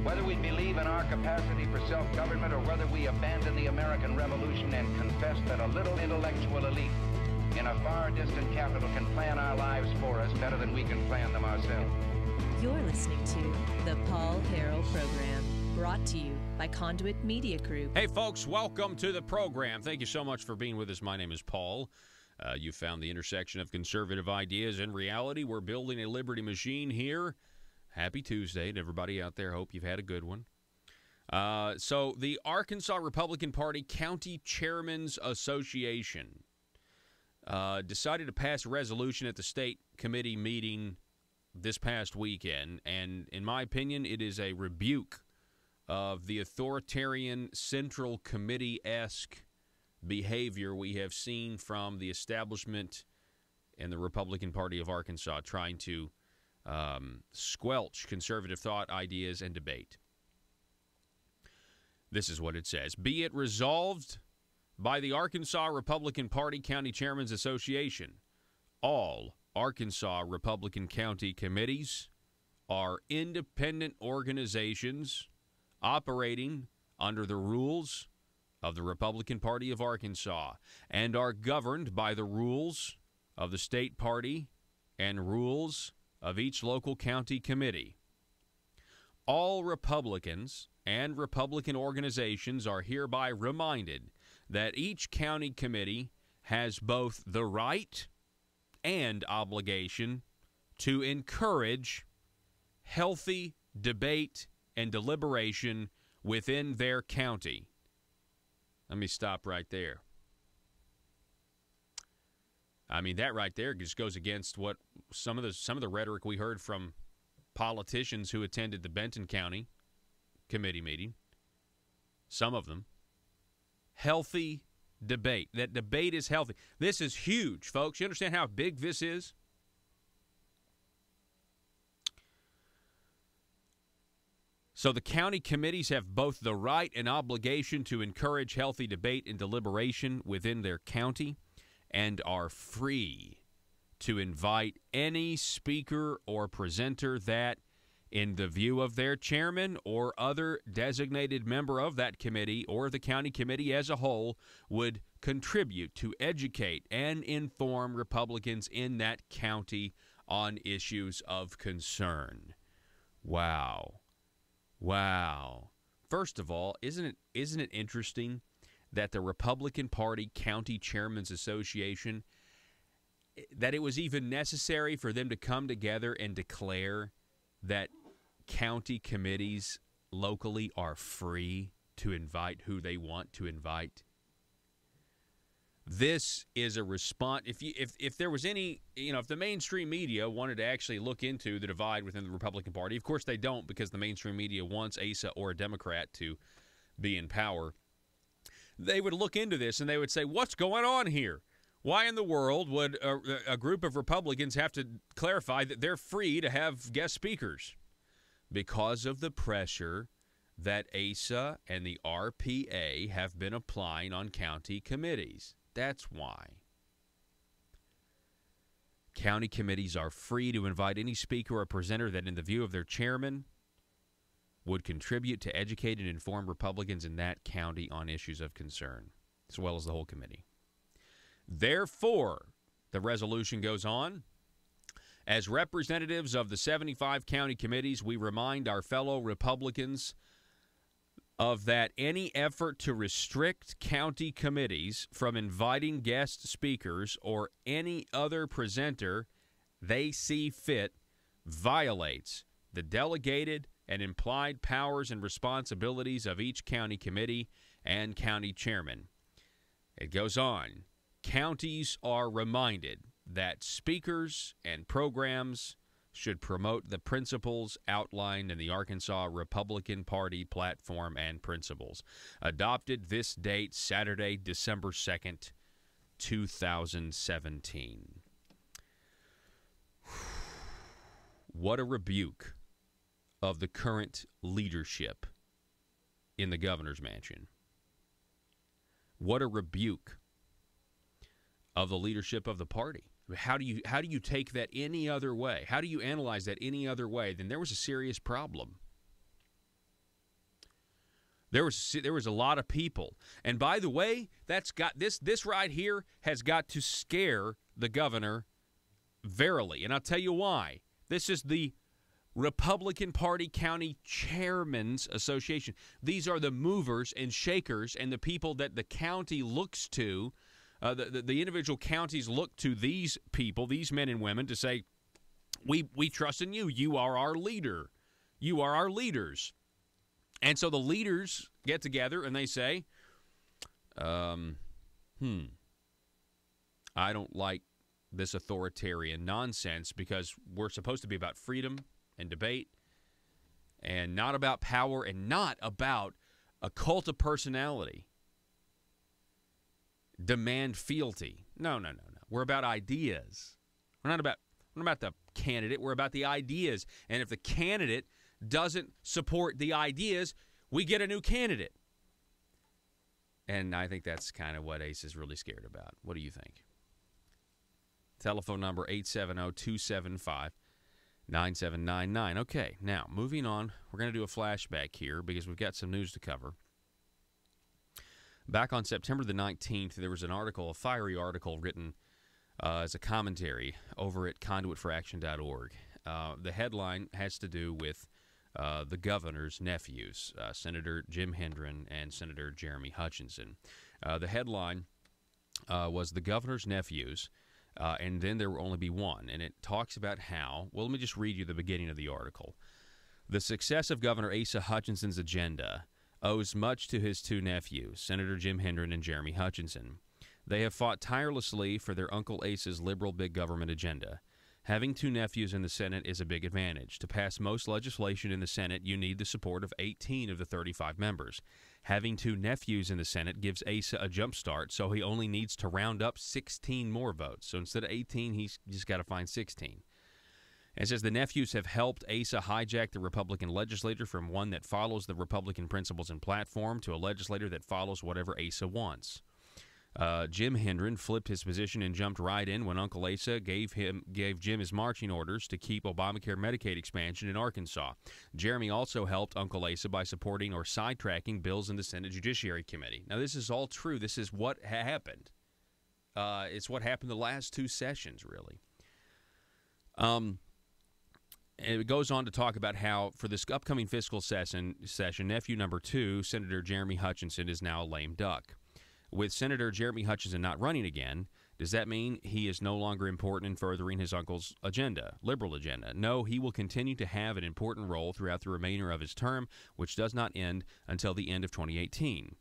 Whether we believe in our capacity for self-government or whether we abandon the American Revolution and confess that a little intellectual elite in a far distant capital can plan our lives for us better than we can plan them ourselves. You're listening to the Paul Harrell Program, brought to you by Conduit Media Group. Hey, folks, welcome to the program. Thank you so much for being with us. My name is Paul. You found the intersection of conservative ideas and reality. We're building a liberty machine here. Happy Tuesday to everybody out there. Hope you've had a good one. So the Arkansas Republican Party County Chairman's Association decided to pass a resolution at the state committee meeting this past weekend, and in my opinion, it is a rebuke of the authoritarian Central Committee-esque behavior we have seen from the establishment and the Republican Party of Arkansas trying to squelch conservative thought, ideas, and debate. This is what it says. Be it resolved by the Arkansas Republican Party County Chairman's Association, all Arkansas Republican County committees are independent organizations operating under the rules of the Republican Party of Arkansas and are governed by the rules of the state party and rules of each local county committee. All Republicans and Republican organizations are hereby reminded that each county committee has both the right and obligation to encourage healthy debate and deliberation within their county. Let me stop right there. I mean, that right there just goes against what some of the rhetoric we heard from politicians who attended the Benton County committee meeting. Some of them. Healthy debate. That debate is healthy. This is huge, folks. You understand how big this is? So the county committees have both the right and obligation to encourage healthy debate and deliberation within their county and are free to invite any speaker or presenter that, in the view of their chairman or other designated member of that committee or the county committee as a whole, would contribute to educate and inform Republicans in that county on issues of concern. Wow. Wow. First of all, isn't it interesting that the Republican Party County Chairman's Association, that it was even necessary for them to come together and declare that county committees locally are free to invite who they want to invite. This is a response. If there was any, if the mainstream media wanted to actually look into the divide within the Republican Party, of course they don't, because the mainstream media wants Asa or a Democrat to be in power. They would look into this and they would say, what's going on here? Why in the world would a group of Republicans have to clarify that they're free to have guest speakers? Because of the pressure that Asa and the RPA have been applying on county committees. That's why. County committees are free to invite any speaker or presenter that, in the view of their chairman, would contribute to educate and inform Republicans in that county on issues of concern, as well as the whole committee. Therefore, the resolution goes on, as representatives of the 75 county committees, we remind our fellow Republicans of that any effort to restrict county committees from inviting guest speakers or any other presenter they see fit violates the delegated and implied powers and responsibilities of each county committee and county chairman. It goes on. Counties are reminded that speakers and programs should promote the principles outlined in the Arkansas Republican Party platform and principles. Adopted this date, Saturday, December 2nd, 2017. What a rebuke of the current leadership in the governor's mansion. What a rebuke of the leadership of the party. How do you take that any other way? How do you analyze that any other way? Then there was a serious problem. There was a lot of people. And by the way, that's got this right here has got to scare the governor verily. And I'll tell you why. This is the Republican Party County Chairmen's Association. These are the movers and shakers and the people that the county looks to. The individual counties look to these people, these men and women, to say, we trust in you. You are our leader. You are our leaders. And so the leaders get together and they say, I don't like this authoritarian nonsense, because we're supposed to be about freedom and debate and not about power and not about a cult of personality. Demand fealty. No. We're about ideas. We're not about the candidate. We're about the ideas. And if the candidate doesn't support the ideas, we get a new candidate. And I think that's kind of what Ace is really scared about. What do you think? Telephone number 870-275-9799. Okay, now moving on. We're going to do a flashback here because we've got some news to cover. Back on September the 19th, there was a fiery article written as a commentary over at conduitforaction.org. The headline has to do with the governor's nephews, Senator Jim Hendren and Senator Jeremy Hutchinson. The headline was the governor's nephews, and then there will only be one. And it talks about how, well, let me just read you the beginning of the article. The success of Governor Asa Hutchinson's agenda owes much to his two nephews, Senator Jim Hendren and Jeremy Hutchinson. They have fought tirelessly for their Uncle Asa's liberal big government agenda. Having two nephews in the Senate is a big advantage. To pass most legislation in the Senate, you need the support of 18 of the 35 members. Having two nephews in the Senate gives Asa a jump start, so he only needs to round up 16 more votes. So instead of 18, he's just got to find 16. It says the nephews have helped Asa hijack the Republican legislature from one that follows the Republican principles and platform to a legislator that follows whatever Asa wants. Jim Hendren flipped his position and jumped right in when Uncle Asa gave Jim his marching orders to keep Obamacare Medicaid expansion in Arkansas. Jeremy also helped Uncle Asa by supporting or sidetracking bills in the Senate Judiciary Committee. Now, this is all true. This is what happened. It's what happened the last two sessions, really. And it goes on to talk about how, for this upcoming fiscal session, nephew number 2, Senator Jeremy Hutchinson, is now a lame duck. With Senator Jeremy Hutchinson not running again, Does that mean he is no longer important in furthering his uncle's agenda, liberal agenda? No, he will continue to have an important role throughout the remainder of his term, which does not end until the end of 2018.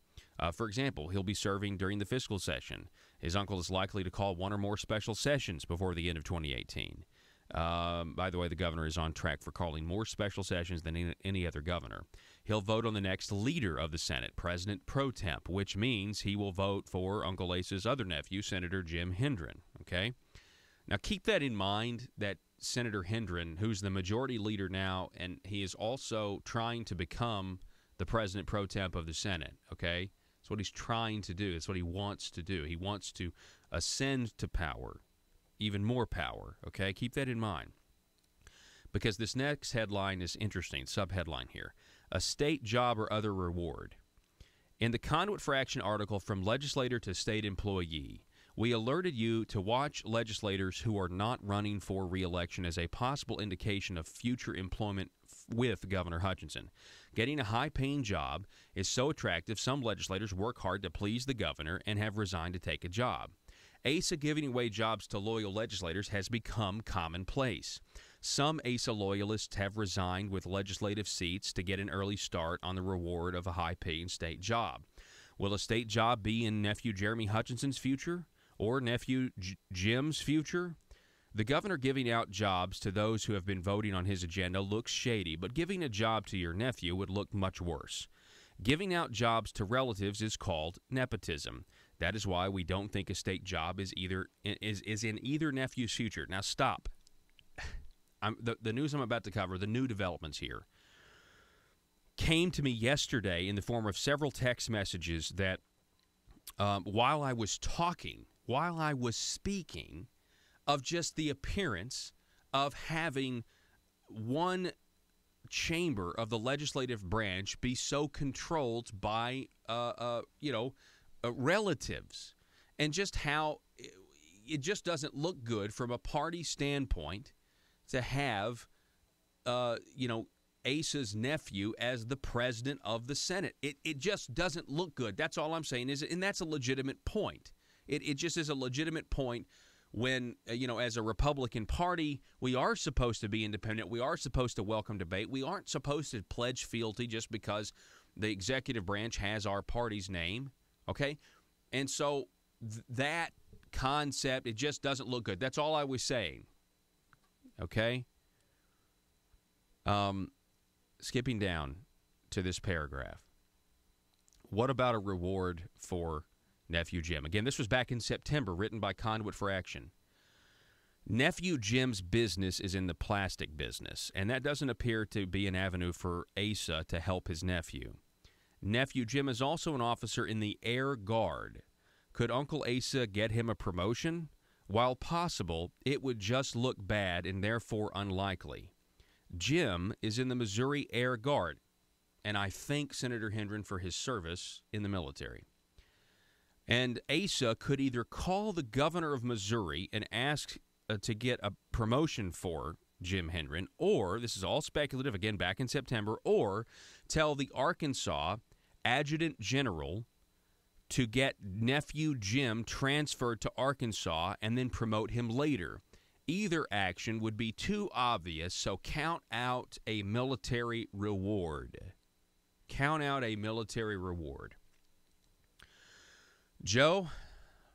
For example, he'll be serving during the fiscal session. His uncle is likely to call one or more special sessions before the end of 2018. By the way, the governor is on track for calling more special sessions than any other governor. He'll vote on the next leader of the Senate, President Pro Temp, which means he will vote for Uncle Asa's other nephew, Senator Jim Hendren. Okay? Now, keep that in mind, that Senator Hendren, who's the majority leader now, and he is also trying to become the President Pro Temp of the Senate. Okay? That's what he's trying to do. That's what he wants to do. He wants to ascend to power. Even more power, okay? Keep that in mind. Because this next headline is interesting, subheadline here. A state job or other reward. In the Conduit for Action article, From Legislator to State Employee, we alerted you to watch legislators who are not running for re-election as a possible indication of future employment with Governor Hutchinson. Getting a high-paying job is so attractive, some legislators work hard to please the governor and have resigned to take a job. ASA giving away jobs to loyal legislators has become commonplace. Some ASA loyalists have resigned with legislative seats to get an early start on the reward of a high-paying state job. Will a state job be in nephew Jeremy Hutchinson's future or nephew Jim's future? The governor giving out jobs to those who have been voting on his agenda looks shady, but giving a job to your nephew would look much worse. Giving out jobs to relatives is called nepotism. That is why we don't think a state job is in either nephew's future. Now stop. The news I'm about to cover, the new developments here, came to me yesterday in the form of several text messages that while I was speaking, of just the appearance of having one chamber of the legislative branch be so controlled by, relatives, and just how it just doesn't look good from a party standpoint to have, Asa's nephew as the president of the Senate. It just doesn't look good. That's all I'm saying, and that's a legitimate point. It just is a legitimate point when, as a Republican Party, we are supposed to be independent. We are supposed to welcome debate. We aren't supposed to pledge fealty just because the executive branch has our party's name, okay? And so that concept, it just doesn't look good. That's all I was saying, okay? Skipping down to this paragraph. What about a reward for Nephew Jim? Again, this was back in September, written by Conduit for Action. Nephew Jim's business is in the plastic business, and that doesn't appear to be an avenue for Asa to help his nephew. Nephew Jim is also an officer in the Air Guard. Could Uncle Asa get him a promotion? While possible, it would just look bad and therefore unlikely. Jim is in the Missouri Air Guard, and I thank Senator Hendren for his service in the military. And Asa could either call the governor of Missouri and ask to get a promotion for Jim Hendren, or, this is all speculative, again, back in September, or tell the Arkansas Adjutant General to get Nephew Jim transferred to Arkansas and then promote him later. Either action would be too obvious, so count out a military reward. Count out a military reward. Joe,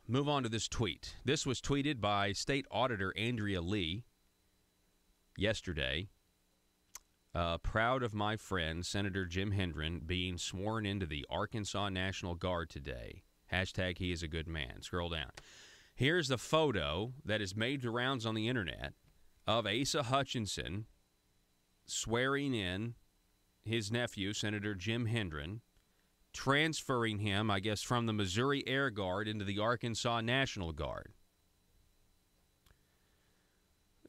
move on to this tweet. This was tweeted by State Auditor Andrea Lee yesterday. Proud of my friend, Senator Jim Hendren, being sworn into the Arkansas National Guard today. Hashtag he is a good man. Scroll down. Here's the photo that has made the rounds on the internet of Asa Hutchinson swearing in his nephew, Senator Jim Hendren, transferring him, I guess, from the Missouri Air Guard into the Arkansas National Guard.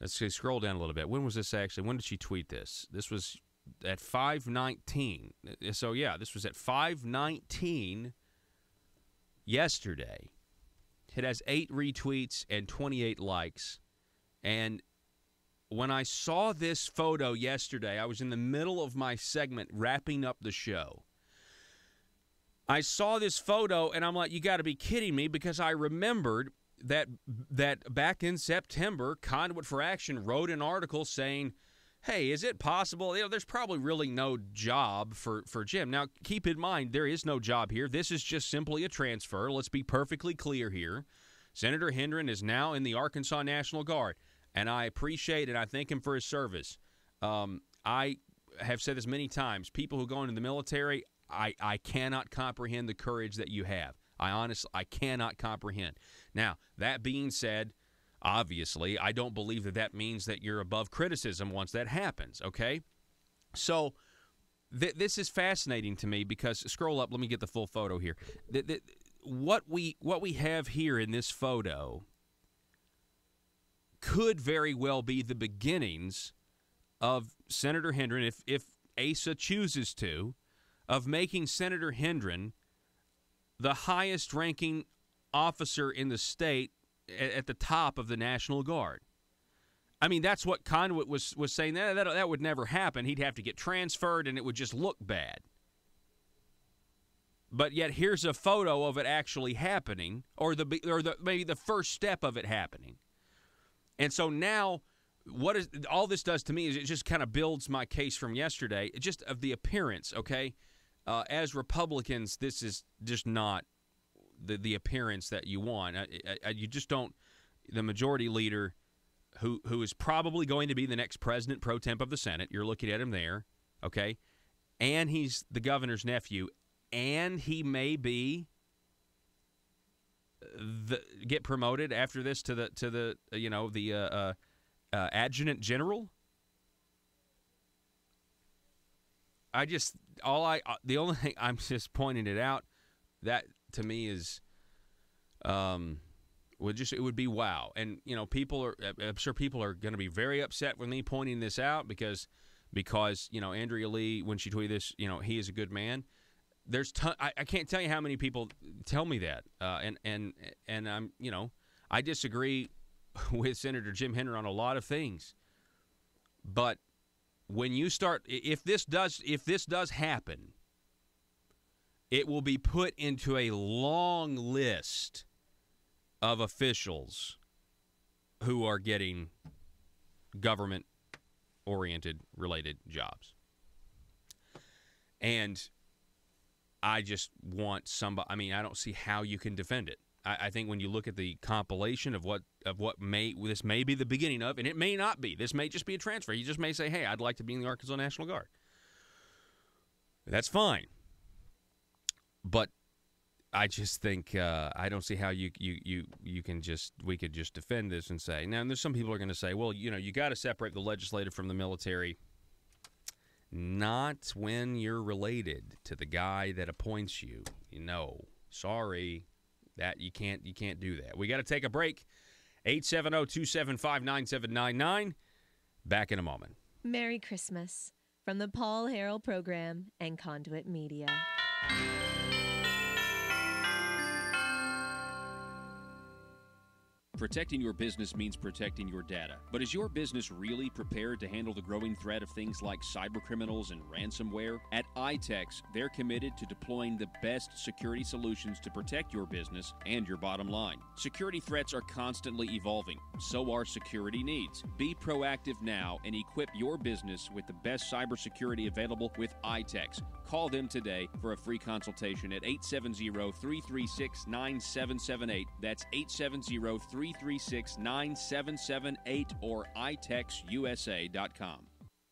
Let's see, scroll down a little bit. When was this actually? When did she tweet this? This was at 5:19. So, yeah, this was at 5:19 yesterday. It has 8 retweets and 28 likes. And when I saw this photo yesterday, I was in the middle of my segment wrapping up the show. I saw this photo, and I'm like, you got to be kidding me, because I remembered that back in September, Conduit for Action wrote an article saying, hey, is it possible? There's probably really no job for Jim. Now, keep in mind, there is no job here. This is just simply a transfer. Let's be perfectly clear here. Senator Hendren is now in the Arkansas National Guard, and I appreciate and I thank him for his service. I have said this many times. People who go into the military, I cannot comprehend the courage that you have. I cannot comprehend. Now, that being said, obviously, I don't believe that means that you're above criticism once that happens, okay? So this is fascinating to me because, scroll up, let me get the full photo here. What we have here in this photo could very well be the beginnings of Senator Hendren, if ASA chooses to, of making Senator Hendren the highest-ranking officer in the state at the top of the National Guard. I mean, that's what Conduit was saying. That would never happen. He'd have to get transferred, and it would just look bad. But yet here's a photo of it actually happening, or maybe the first step of it happening. And so now, all this does to me is it just kind of builds my case from yesterday, just of the appearance, okay? As Republicans, this is just not the appearance that you want. You just don't. The majority leader, who is probably going to be the next president pro temp of the Senate, you're looking at him there, okay? And he's the governor's nephew, and he may be get promoted after this to the adjutant general. The only thing I'm just pointing it out, that to me is it would be wow. And I'm sure people are going to be very upset with me pointing this out because Andrea Lee, when she tweeted this, he is a good man. I can't tell you how many people tell me that, and I'm I disagree with Senator Jim Hendren on a lot of things, but when you start, if this does happen, it will be put into a long list of officials who are getting government-oriented related jobs. And I just want somebody. I mean, I don't see how you can defend it. I think when you look at the compilation of what this may be the beginning of, and it may not be. This may just be a transfer. You just may say, "Hey, I'd like to be in the Arkansas National Guard." That's fine. But I just think I don't see how we could just defend this and say. Now, and there's some people are going to say, "Well, you got to separate the legislative from the military." Not when you're related to the guy that appoints you. Sorry. That you can't do that. We got to take a break. 870-275-9799. Back in a moment. Merry Christmas from the Paul Harrell Program and Conduit Media. Protecting your business means protecting your data. But is your business really prepared to handle the growing threat of things like cybercriminals and ransomware? At iTex, they're committed to deploying the best security solutions to protect your business and your bottom line. Security threats are constantly evolving. So are security needs. Be proactive now and equip your business with the best cybersecurity available with iTex. Call them today for a free consultation at 870-336-9778. That's 870-336-9778 or itexusa.com.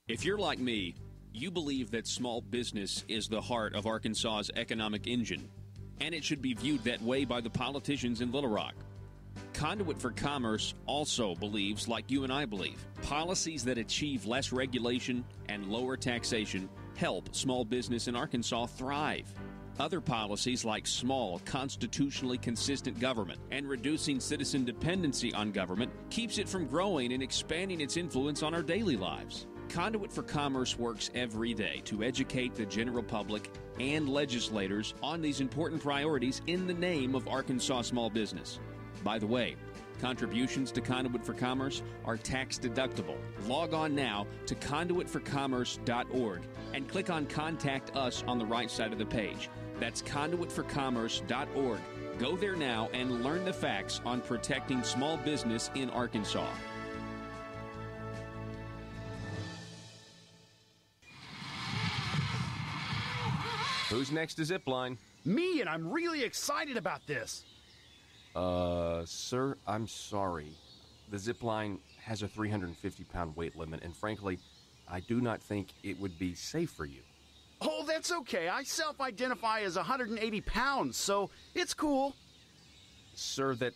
If you're like me, you believe that small business is the heart of Arkansas's economic engine, and it should be viewed that way by the politicians in Little Rock. Conduit for Commerce also believes, like you and I believe, policies that achieve less regulation and lower taxation help small business in Arkansas thrive. Other policies like small, constitutionally consistent government and reducing citizen dependency on government keeps it from growing and expanding its influence on our daily lives. Conduit for Commerce works every day to educate the general public and legislators on these important priorities in the name of Arkansas small business. By the way, contributions to Conduit for Commerce are tax deductible. Log on now to conduitforcommerce.org and click on Contact Us on the right side of the page. That's conduitforcommerce.org. Go there now and learn the facts on protecting small business in Arkansas. Who's next to Zipline? Me, and I'm really excited about this. Sir, I'm sorry. The Zipline has a 350-pound weight limit, and frankly, I do not think it would be safe for you. Oh, that's okay. I self-identify as 180 pounds, so it's cool. Sir, that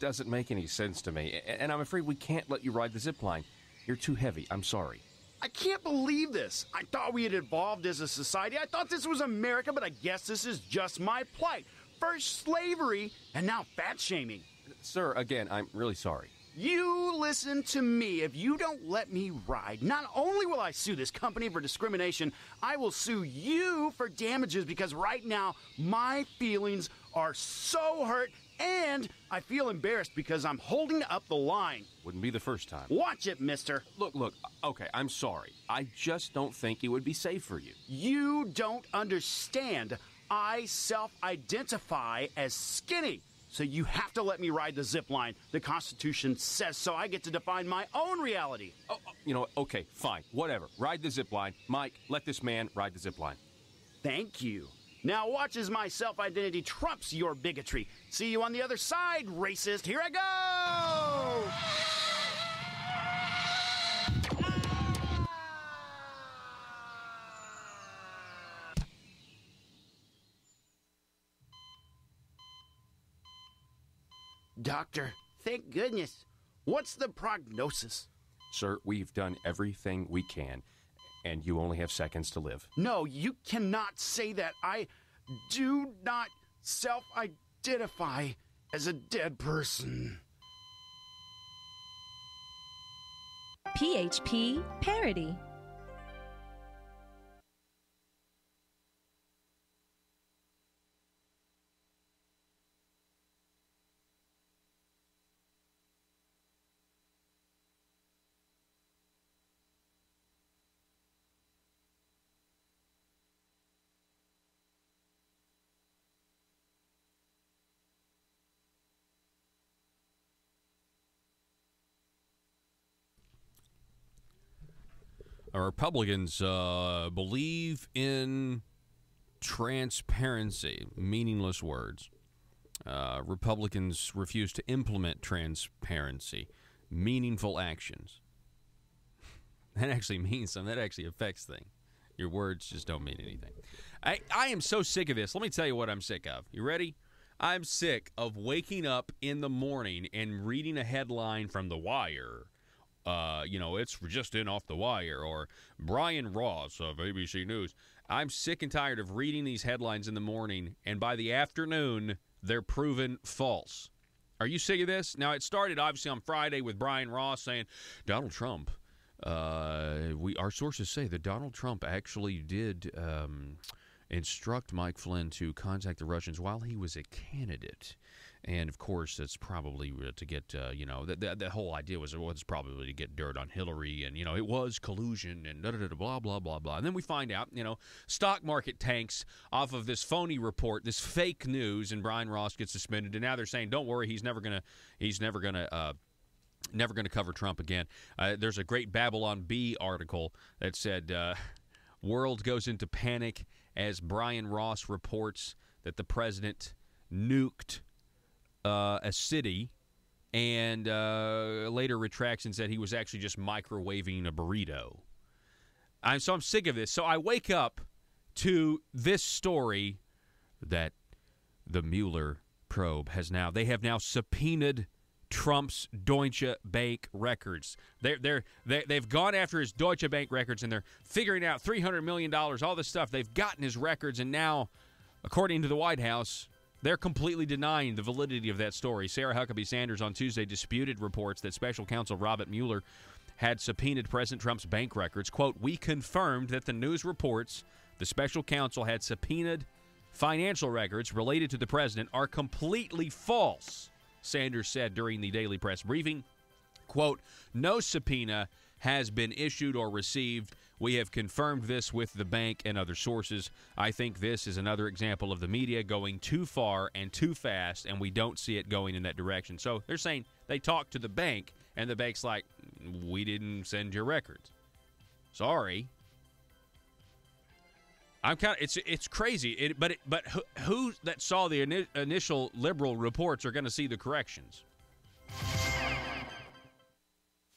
doesn't make any sense to me, and I'm afraid we can't let you ride the Zipline. You're too heavy. I'm sorry. I can't believe this. I thought we had evolved as a society. I thought this was America, but I guess this is just my plight. First slavery, and now fat shaming. Sir, again, I'm really sorry. You listen to me. If you don't let me ride, not only will I sue this company for discrimination, I will sue you for damages because right now my feelings are so hurt and I feel embarrassed because I'm holding up the line. Wouldn't be the first time. Watch it, mister. Look, okay, I'm sorry. I just don't think it would be safe for you. You don't understand. I self-identify as skinny. So you have to let me ride the zip line. The Constitution says so. I get to define my own reality. Okay, fine, whatever. Ride the zip line. Mike, let this man ride the zip line. Thank you. Now watch as my self-identity trumps your bigotry. See you on the other side, racist. Here I go! Doctor, thank goodness. What's the prognosis? Sir, we've done everything we can, and you only have seconds to live. No, you cannot say that. I do not self-identify as a dead person. PHP Parody. Republicans believe in transparency, meaningless words. Republicans refuse to implement transparency, meaningful actions. That actually means something. That actually affects things. Your words just don't mean anything. I am so sick of this. Let me tell you what I'm sick of. You ready? I'm sick of waking up in the morning and reading a headline from The Wire. It's just in off the wire, or Brian Ross of ABC News. I'm sick and tired of reading these headlines in the morning, and by the afternoon, they're proven false. Are you sick of this? Now, it started, obviously, on Friday with Brian Ross saying, Donald Trump, our sources say that Donald Trump actually did instruct Mike Flynn to contact the Russians while he was a candidate. And, of course, it's probably to get, the whole idea was probably to get dirt on Hillary. And, it was collusion and blah, blah, blah, blah. And then we find out, stock market tanks off of this phony report, this fake news, and Brian Ross gets suspended. And now they're saying, don't worry, he's never going to cover Trump again. There's a great Babylon Bee article that said, world goes into panic as Brian Ross reports that the president nuked a city, and later retracts and said he was actually just microwaving a burrito. I'm sick of this. So I wake up to this story that the Mueller probe they have now subpoenaed Trump's Deutsche Bank records. They've gone after his Deutsche Bank records, and they're figuring out $300 million, all this stuff. They've gotten his records, and now, according to the White House, they're completely denying the validity of that story. Sarah Huckabee Sanders on Tuesday disputed reports that special counsel Robert Mueller had subpoenaed President Trump's bank records. Quote, we confirmed that the news reports the special counsel had subpoenaed financial records related to the president are completely false, Sanders said during the daily press briefing. Quote, no subpoena has been issued or received. We have confirmed this with the bank and other sources. I think this is another example of the media going too far and too fast, and we don't see it going in that direction. So they're saying they talked to the bank, and the bank's like, we didn't send your records. Sorry. I'm kind of it's crazy, but who that saw the initial liberal reports are going to see the corrections?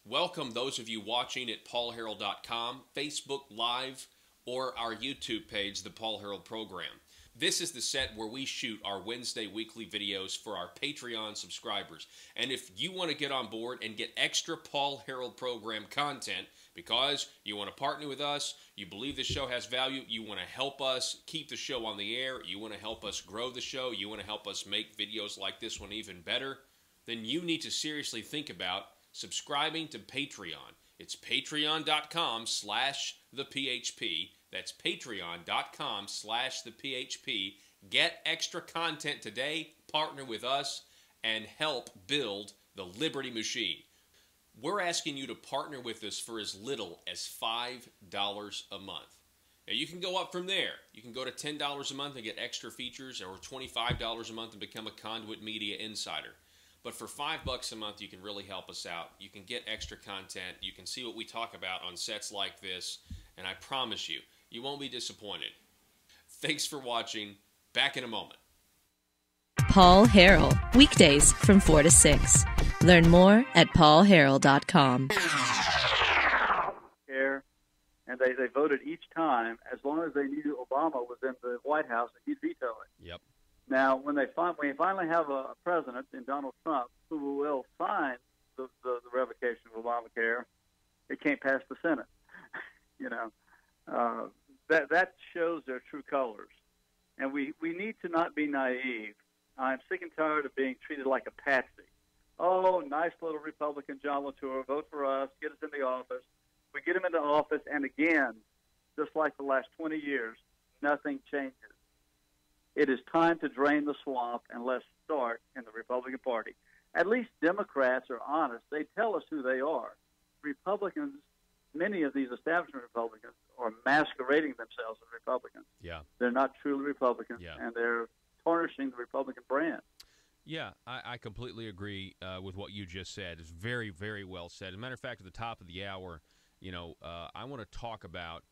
Welcome those of you watching at paulharrell.com, Facebook Live, or our YouTube page, The Paul Harrell Program. This is the set where we shoot our Wednesday weekly videos for our Patreon subscribers. And if you want to get on board and get extra Paul Harrell Program content because you want to partner with us, you believe the show has value, you want to help us keep the show on the air, you want to help us grow the show, you want to help us make videos like this one even better, then you need to seriously think about subscribing to Patreon. It's patreon.com/thephp. That's patreon.com/thephp. Get extra content today, partner with us, and help build the Liberty Machine. We're asking you to partner with us for as little as $5 a month. Now, you can go up from there. You can go to $10 a month and get extra features, or $25 a month and become a Conduit Media Insider. But for $5 a month, you can really help us out. You can get extra content. You can see what we talk about on sets like this. And I promise you, you won't be disappointed. Thanks for watching. Back in a moment. Paul Harrell, weekdays from 4 to 6. Learn more at paulharrell.com. And they voted each time as long as they knew Obama was in the White House and he'd veto it. Yep. Now, when we finally have a president in Donald Trump who will sign the revocation of Obamacare, it can't pass the Senate. That shows their true colors. And we need to not be naive. I'm sick and tired of being treated like a patsy. Oh, nice little Republican John Latour, vote for us, get us in the office. We get him into office, and again, just like the last 20 years, nothing changes. It is time to drain the swamp, and let's start in the Republican Party. At least Democrats are honest. They tell us who they are. Republicans, many of these establishment Republicans, are masquerading themselves as Republicans. Yeah. They're not truly Republicans, and they're tarnishing the Republican brand. Yeah, I completely agree with what you just said. It's very, very well said. As a matter of fact, at the top of the hour, I want to talk about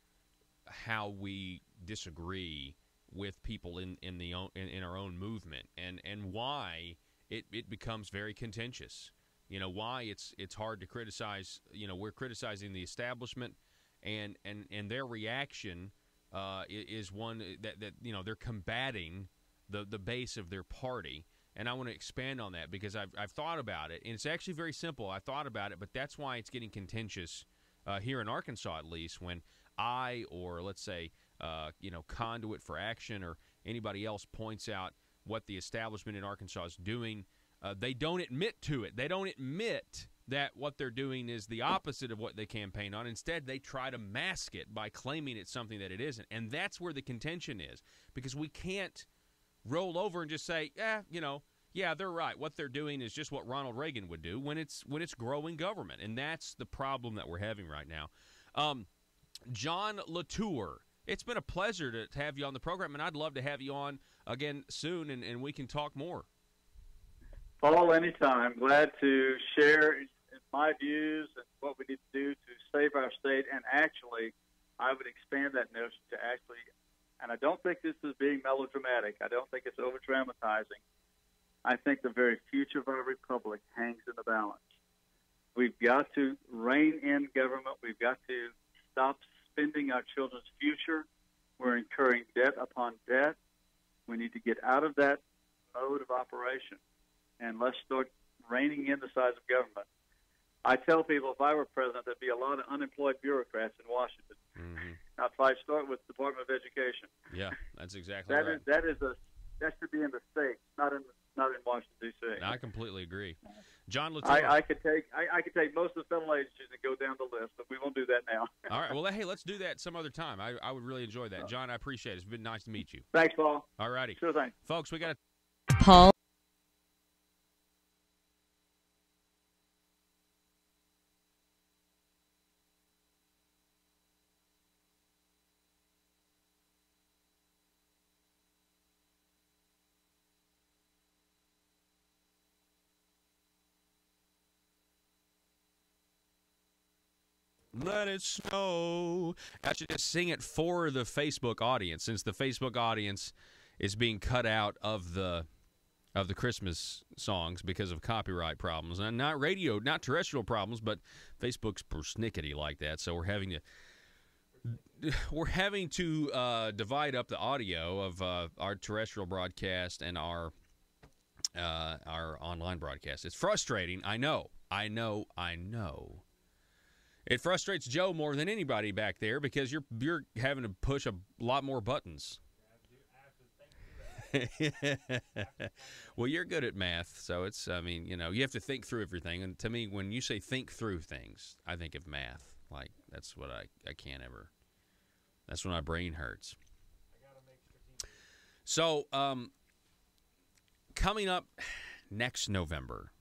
how we disagree with people in our own movement and why it becomes very contentious. Why it's hard to criticize. We're criticizing the establishment, and their reaction is one that they're combating the base of their party. And I want to expand on that because I've thought about it, and it's actually very simple. I thought about it, but that's why it's getting contentious here in Arkansas, at least, when I, or let's say, Conduit for Action or anybody else points out what the establishment in Arkansas is doing. They don't admit to it. They don't admit that what they're doing is the opposite of what they campaign on. Instead, they try to mask it by claiming it's something that it isn't. And that's where the contention is, because we can't roll over and just say, yeah, they're right. What they're doing is just what Ronald Reagan would do when it's growing government. And that's the problem that we're having right now. John Latour, it's been a pleasure to have you on the program, and I'd love to have you on again soon, and we can talk more. Paul, anytime. Glad to share my views and what we need to do to save our state. And actually, I would expand that notion to actually, and I don't think this is being melodramatic. I don't think it's over-dramatizing. I think the very future of our republic hangs in the balance. We've got to rein in government. We've got to stop spending our children's future. We're incurring debt upon debt. We need to get out of that mode of operation, and let's start reining in the size of government. I tell people if I were president, there'd be a lot of unemployed bureaucrats in Washington. Mm-hmm. Now, if I start with the Department of Education. Yeah, that's exactly right. That should be in the states, not in Washington, D.C. I completely agree. John Latour. I could take most of the federal agencies and go down the list, but we won't do that now. All right. Well, hey, let's do that some other time. I would really enjoy that. John, I appreciate it. It's been nice to meet you. Thanks, Paul. All righty. Sure thing. Folks, we got to... Paul. let it snow. I should just sing it for the Facebook audience, since the Facebook audience is being cut out of the Christmas songs because of copyright problems, and not terrestrial problems, but Facebook's persnickety like that. So we're having to divide up the audio of our terrestrial broadcast and our online broadcast. It's frustrating. I know. It frustrates Joe more than anybody back there because you're having to push a lot more buttons. Well, you're good at math, so it's, you have to think through everything. And to me, when you say think through things, I think of math. Like, that's what I can't ever. That's when my brain hurts. So, coming up next November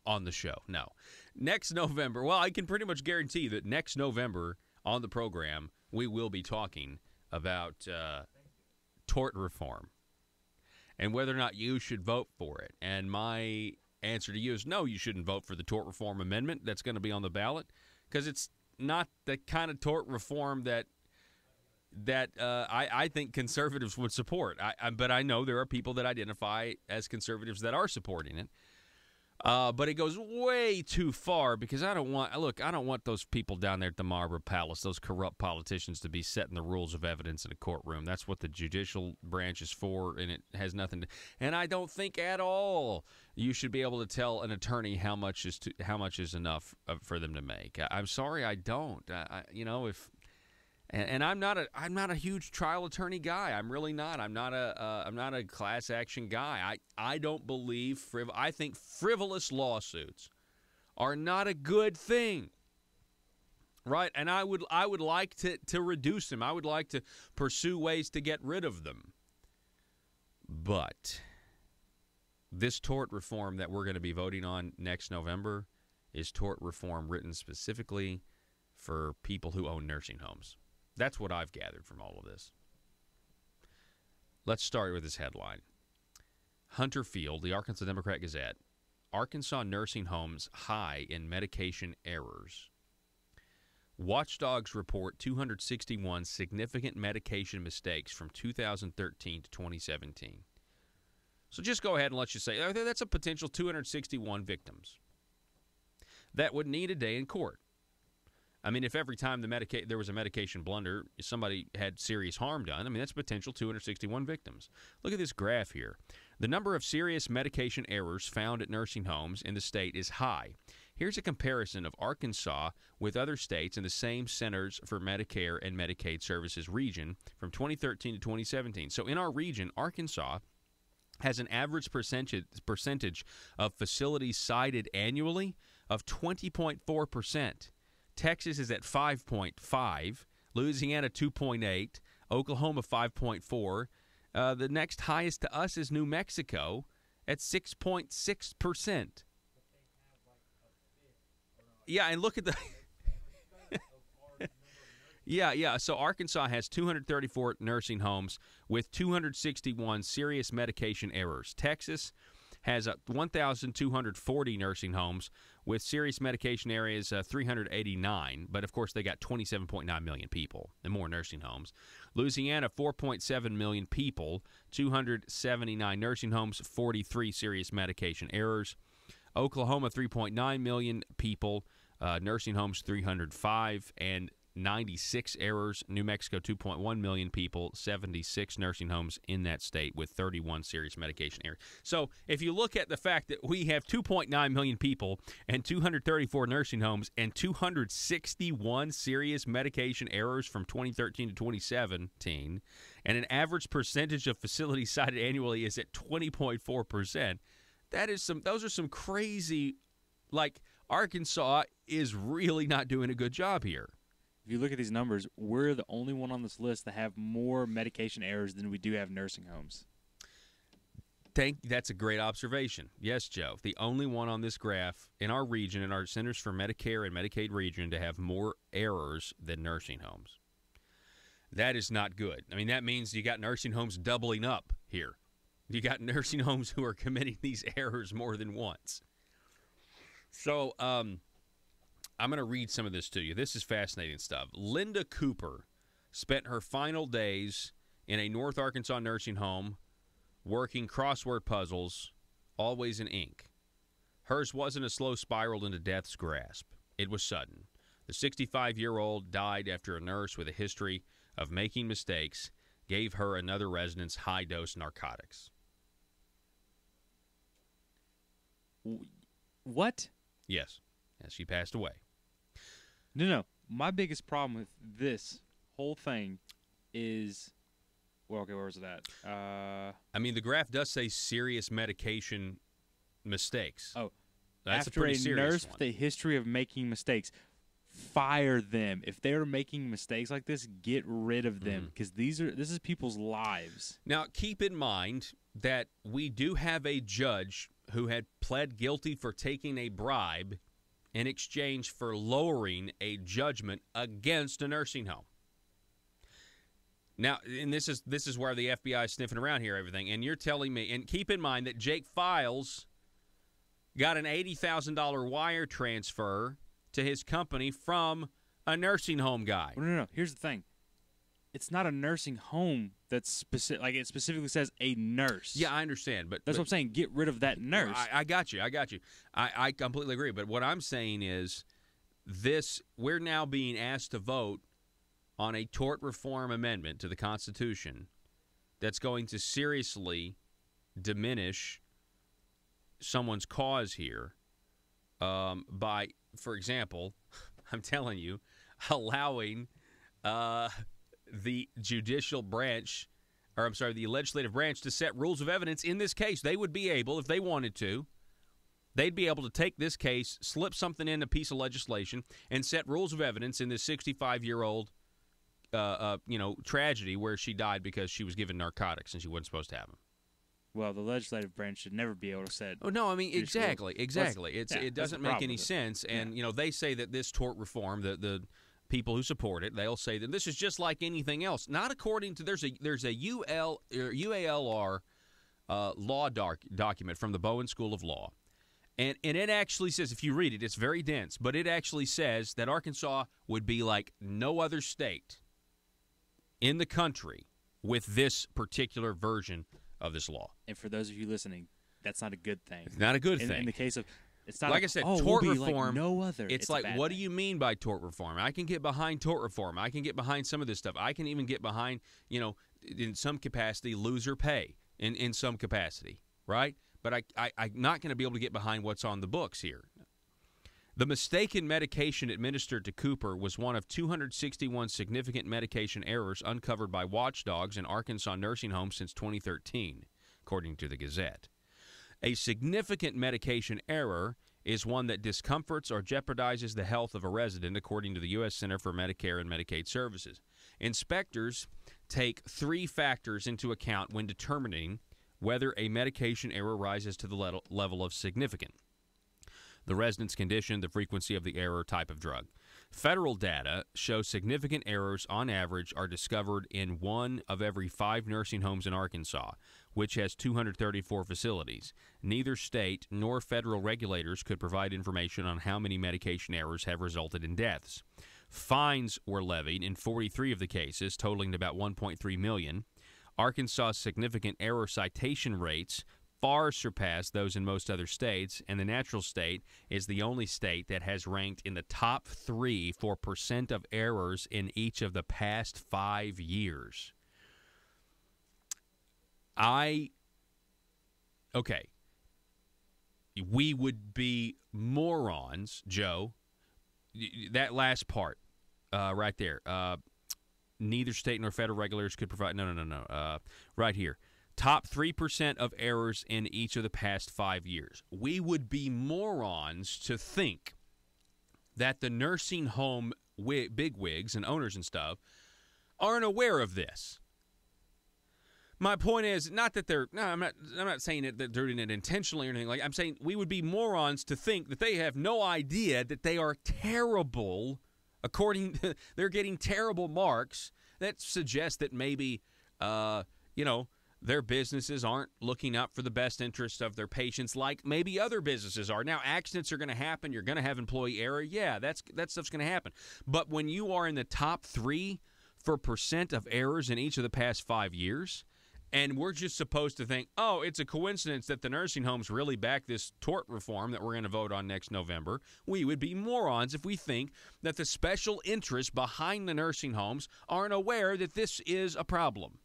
on the show. No. Next November, well, I can pretty much guarantee that next November on the program, we will be talking about tort reform and whether or not you should vote for it. And my answer to you is no, you shouldn't vote for the tort reform amendment that's going to be on the ballot, because it's not the kind of tort reform that I think conservatives would support. But I know there are people that identify as conservatives that are supporting it. But it goes way too far, because I don't want those people down there at the Marlborough Palace, those corrupt politicians, to be setting the rules of evidence in a courtroom. That's what the judicial branch is for, and it has nothing to. And I don't think at all you should be able to tell an attorney how much is enough for them to make. I'm sorry, I don't. And I'm not a huge trial attorney guy. I'm really not. I'm not a class action guy. I don't believe I think frivolous lawsuits are not a good thing. Right? And I would like to reduce them. I would like to pursue ways to get rid of them. But this tort reform that we're going to be voting on next November is tort reform written specifically for people who own nursing homes. That's what I've gathered from all of this. Let's start with this headline. Hunter Field, the Arkansas Democrat-Gazette, Arkansas nursing homes high in medication errors. Watchdogs report 261 significant medication mistakes from 2013 to 2017. So just go ahead and let's just say that's a potential 261 victims that would need a day in court. I mean, if every time there was a medication blunder, somebody had serious harm done, that's potential 261 victims. Look at this graph here. The number of serious medication errors found at nursing homes in the state is high. Here's a comparison of Arkansas with other states in the same Centers for Medicare and Medicaid Services region from 2013 to 2017. So in our region, Arkansas has an average percentage of facilities cited annually of 20.4%. Texas is at 5.5, Louisiana 2.8, Oklahoma 5.4. The next highest to us is New Mexico at 6.6%. Yeah, and look at the Yeah. So Arkansas has 234 nursing homes with 261 serious medication errors. Texas has 1,240 nursing homes with serious medication areas, 389. But, of course, they got 27.9 million people and more nursing homes. Louisiana, 4.7 million people, 279 nursing homes, 43 serious medication errors. Oklahoma, 3.9 million people, nursing homes, 305, and 96 errors. New Mexico, 2.1 million people, 76 nursing homes in that state with 31 serious medication errors. So if you look at the fact that we have 2.9 million people and 234 nursing homes and 261 serious medication errors from 2013 to 2017, and an average percentage of facilities cited annually is at 20.4%, those are some crazy, Arkansas is really not doing a good job here. If you look at these numbers, we're the only one on this list that have more medication errors than we do have nursing homes. That's a great observation. Yes, Joe. The only one on this graph in our region, in our Centers for Medicare and Medicaid region, to have more errors than nursing homes. That is not good. That means you got nursing homes doubling up here. You got nursing homes who are committing these errors more than once. So, I'm going to read some of this to you. This is fascinating stuff. Linda Cooper spent her final days in a North Arkansas nursing home working crossword puzzles, always in ink. Hers wasn't a slow spiral into death's grasp. It was sudden. The 65-year-old died after a nurse with a history of making mistakes gave her another resident's high-dose narcotics. What? Yes. Yes, she passed away. No. My biggest problem with this whole thing is, well, okay, where was it at? I mean, the graph does say serious medication mistakes. Oh, that's after a pretty serious nurse one. with a history of making mistakes, fire them. If they're making mistakes like this, get rid of them because this is people's lives. Now, keep in mind that we do have a judge who had pled guilty for taking a bribe in exchange for lowering a judgment against a nursing home. Now, and this is where the FBI is sniffing around here, everything, and you're telling me, and keep in mind that Jake Files got an $80,000 wire transfer to his company from a nursing home guy. Well, no. Here's the thing. It's not a nursing home that's specific. Like, it specifically says a nurse. Yeah, I understand, but that's what I'm saying. Get rid of that nurse. I got you. I completely agree. But what I'm saying is we're now being asked to vote on a tort reform amendment to the Constitution that's going to seriously diminish someone's cause here by, for example, I'm telling you, allowing the judicial branch, or I'm sorry, the legislative branch to set rules of evidence in this case. They would be able, if they wanted to, they'd be able to take this case, slip something in a piece of legislation, and set rules of evidence in this 65-year-old tragedy where she died because she was given narcotics and she wasn't supposed to have them. Well, the legislative branch should never be able to set. Oh no, I mean exactly. It doesn't make any sense. sense, and they say that this tort reform, the people who support it, they'll say that this is just like anything else. Not according to there's a UALR law document from the Bowen School of Law, and it actually says, if you read it, it's very dense, but it actually says that Arkansas would be like no other state in the country with this particular version of this law. And for those of you listening, that's not a good thing. It's not a good thing. In the case of, it's not like I said, tort we'll reform. Like no other. It's like, what do you mean by tort reform? I can get behind tort reform. I can get behind some of this stuff. I can even get behind, in some capacity, loser pay in some capacity, right? But I'm not going to be able to get behind what's on the books here. The mistaken medication administered to Cooper was one of 261 significant medication errors uncovered by watchdogs in Arkansas nursing homes since 2013, according to the Gazette. A significant medication error is one that discomforts or jeopardizes the health of a resident, according to the U.S. Center for Medicare and Medicaid Services. Inspectors take 3 factors into account when determining whether a medication error rises to the level of significant: the resident's condition, the frequency of the error, type of drug. Federal data shows significant errors on average are discovered in 1 of every 5 nursing homes in Arkansas, which has 234 facilities. Neither state nor federal regulators could provide information on how many medication errors have resulted in deaths. Fines were levied in 43 of the cases, totaling about $1.3 million. Arkansas's significant error citation rates far surpass those in most other states, and the natural state is the only state that has ranked in the top 3 for percent of errors in each of the past 5 years. We would be morons, Joe. That last part right there. Neither state nor federal regulators could provide. No. Right here. Top 3% of errors in each of the past 5 years. We would be morons to think that the nursing home bigwigs and owners and stuff aren't aware of this. My point is not that I'm not saying that they're doing it intentionally or anything like that. I'm saying we would be morons to think that they have no idea that they are terrible. They're getting terrible marks that suggest that maybe, their businesses aren't looking up for the best interest of their patients like maybe other businesses are. Now, accidents are going to happen. You're going to have employee error. Yeah, that stuff's going to happen. But when you are in the top 3 for percent of errors in each of the past 5 years, and we're just supposed to think, oh, it's a coincidence that the nursing homes really back this tort reform that we're going to vote on next November, we would be morons if we think that the special interests behind the nursing homes aren't aware that this is a problem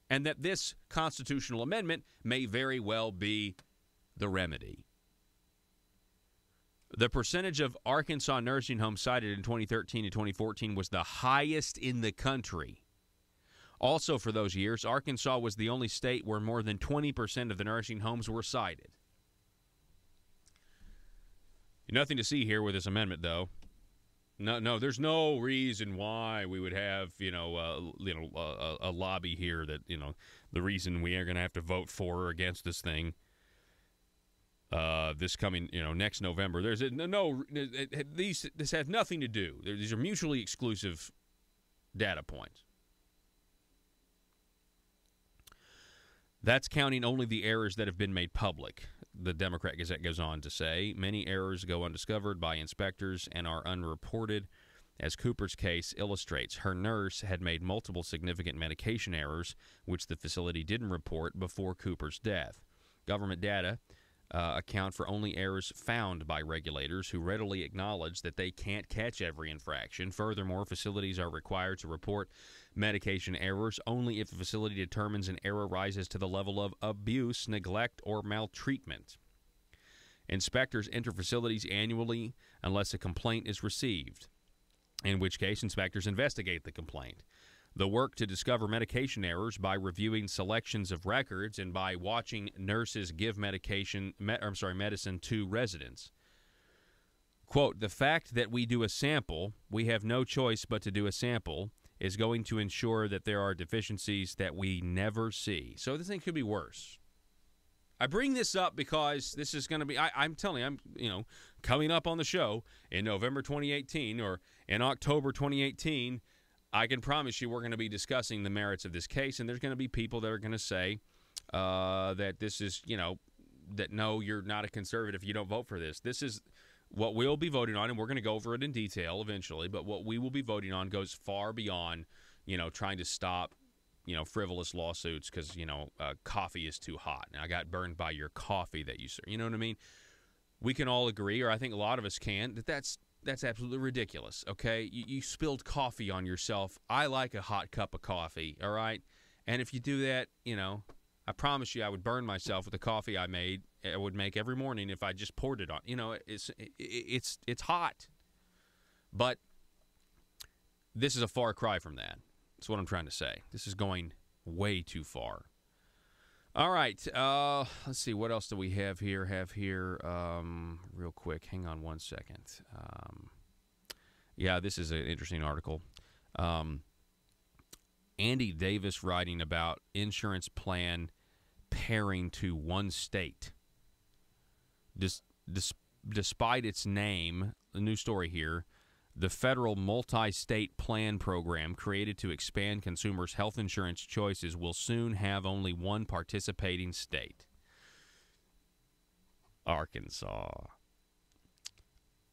and that this constitutional amendment may very well be the remedy. The percentage of Arkansas nursing homes cited in 2013 and 2014 was the highest in the country. Also, for those years, Arkansas was the only state where more than 20% of the nursing homes were cited. Nothing to see here with this amendment, though. No, there's no reason why we would have, a lobby here that, the reason we are going to have to vote for or against this thing this coming, next November. This has nothing to do. These are mutually exclusive data points. That's counting only the errors that have been made public, the Democrat Gazette goes on to say. Many errors go undiscovered by inspectors and are unreported, as Cooper's case illustrates. Her nurse had made multiple significant medication errors, which the facility didn't report before Cooper's death. Government data account for only errors found by regulators who readily acknowledge that they can't catch every infraction. Furthermore, facilities are required to report medication errors only if the facility determines an error rises to the level of abuse, neglect, or maltreatment. Inspectors enter facilities annually unless a complaint is received, in which case inspectors investigate the complaint. The work to discover medication errors by reviewing selections of records and by watching nurses give medicine to residents. Quote, the fact that we do a sample, we have no choice but to do a sample, is going to ensure that there are deficiencies that we never see. So this thing could be worse. I bring this up because this is going to be, I'm telling you, coming up on the show in November 2018 or in October 2018, I can promise you we're going to be discussing the merits of this case, and there's going to be people that are going to say that this is, that no, you're not a conservative if you don't vote for this. This is what we'll be voting on, and we're going to go over it in detail eventually, but what we will be voting on goes far beyond, trying to stop, frivolous lawsuits because, coffee is too hot. And I got burned by your coffee that you serve. You know what I mean? We can all agree, or I think a lot of us can, that's absolutely ridiculous, okay? You spilled coffee on yourself. I like a hot cup of coffee, all right? And if you do that, I promise you I would burn myself with the coffee I would make every morning if I just poured it on. It's hot. But this is a far cry from that. That's what I'm trying to say. This is going way too far. All right, let's see. What else do we have here? Real quick. Hang on one second. Yeah, this is an interesting article. Andy Davis writing about insurance plan pairing to one state. Despite its name, the new story here, the federal multi-state plan program created to expand consumers' health insurance choices will soon have only one participating state, Arkansas.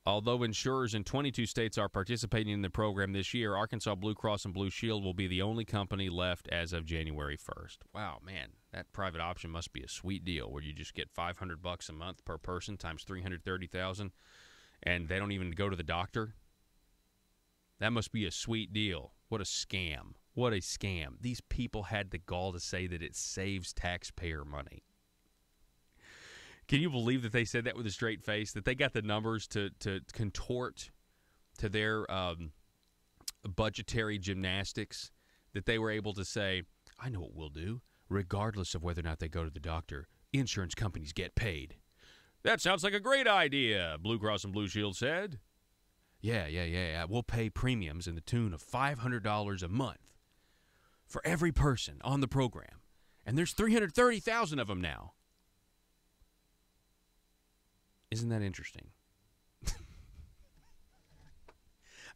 Although insurers in 22 states are participating in the program this year, Arkansas Blue Cross and Blue Shield will be the only company left as of January 1st. Wow, man, that private option must be a sweet deal where you just get $500 a month per person times $330,000, and they don't even go to the doctor. That must be a sweet deal. What a scam. What a scam. These people had the gall to say that it saves taxpayer money. Can you believe that they said that with a straight face? That they got the numbers to contort to their budgetary gymnastics? That they were able to say, I know what we'll do. Regardless of whether or not they go to the doctor, insurance companies get paid. That sounds like a great idea, Blue Cross and Blue Shield said. Yeah. We'll pay premiums in the tune of $500 a month for every person on the program. And there's 330,000 of them now. Isn't that interesting?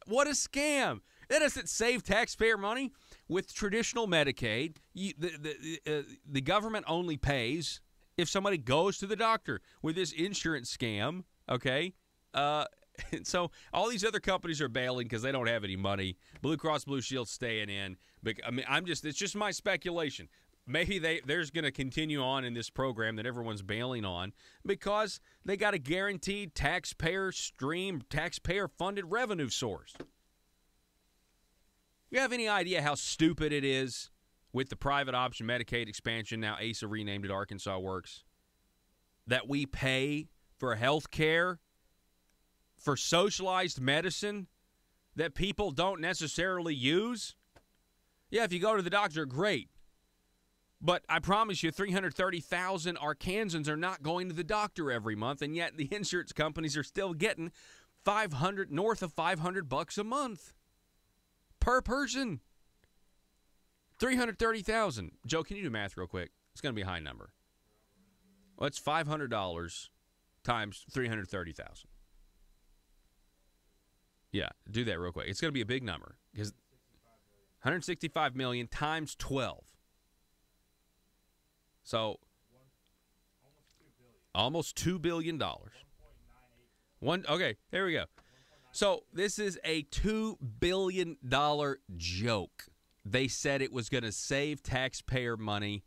What a scam. That doesn't save taxpayer money. With traditional Medicaid, the government only pays if somebody goes to the doctor. With this insurance scam, okay? So all these other companies are bailing because they don't have any money. Blue Cross Blue Shield's staying in. But I mean, it's just my speculation. Maybe there's going to continue on in this program that everyone's bailing on because they got a guaranteed taxpayer-funded revenue source. You have any idea how stupid it is with the private option Medicaid expansion, now ASA renamed it Arkansas Works, that we pay for health care, for socialized medicine that people don't necessarily use? Yeah, if you go to the doctor, great. But I promise you, 330,000 Arkansans are not going to the doctor every month, and yet the insurance companies are still getting north of $500 a month per person. 330,000. Joe, can you do math real quick? It's going to be a high number. Well, it's $500 times 330,000. Yeah, do that real quick. It's going to be a big number because 165 million times 12. So almost $2 billion. Okay, there we go. So this is a $2 billion joke. They said it was going to save taxpayer money,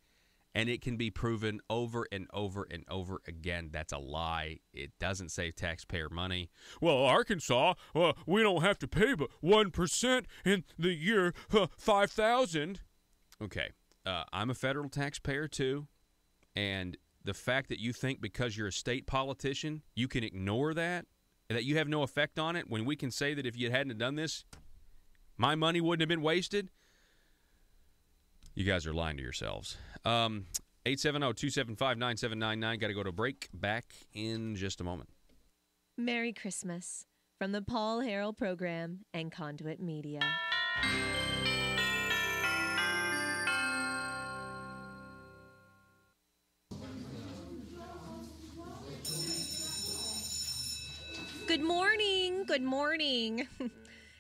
and it can be proven over and over and over again. That's a lie. It doesn't save taxpayer money. Well, Arkansas, we don't have to pay but 1% in the year 5,000. Okay. I'm a federal taxpayer, too, and the fact that you think because you're a state politician, you can ignore that, and that you have no effect on it, when we can say that if you hadn't done this, my money wouldn't have been wasted, you guys are lying to yourselves. 870-275-9799. Got to go to break. Back in just a moment. Merry Christmas from the Paul Harrell Program and Conduit Media. Good morning. Good morning.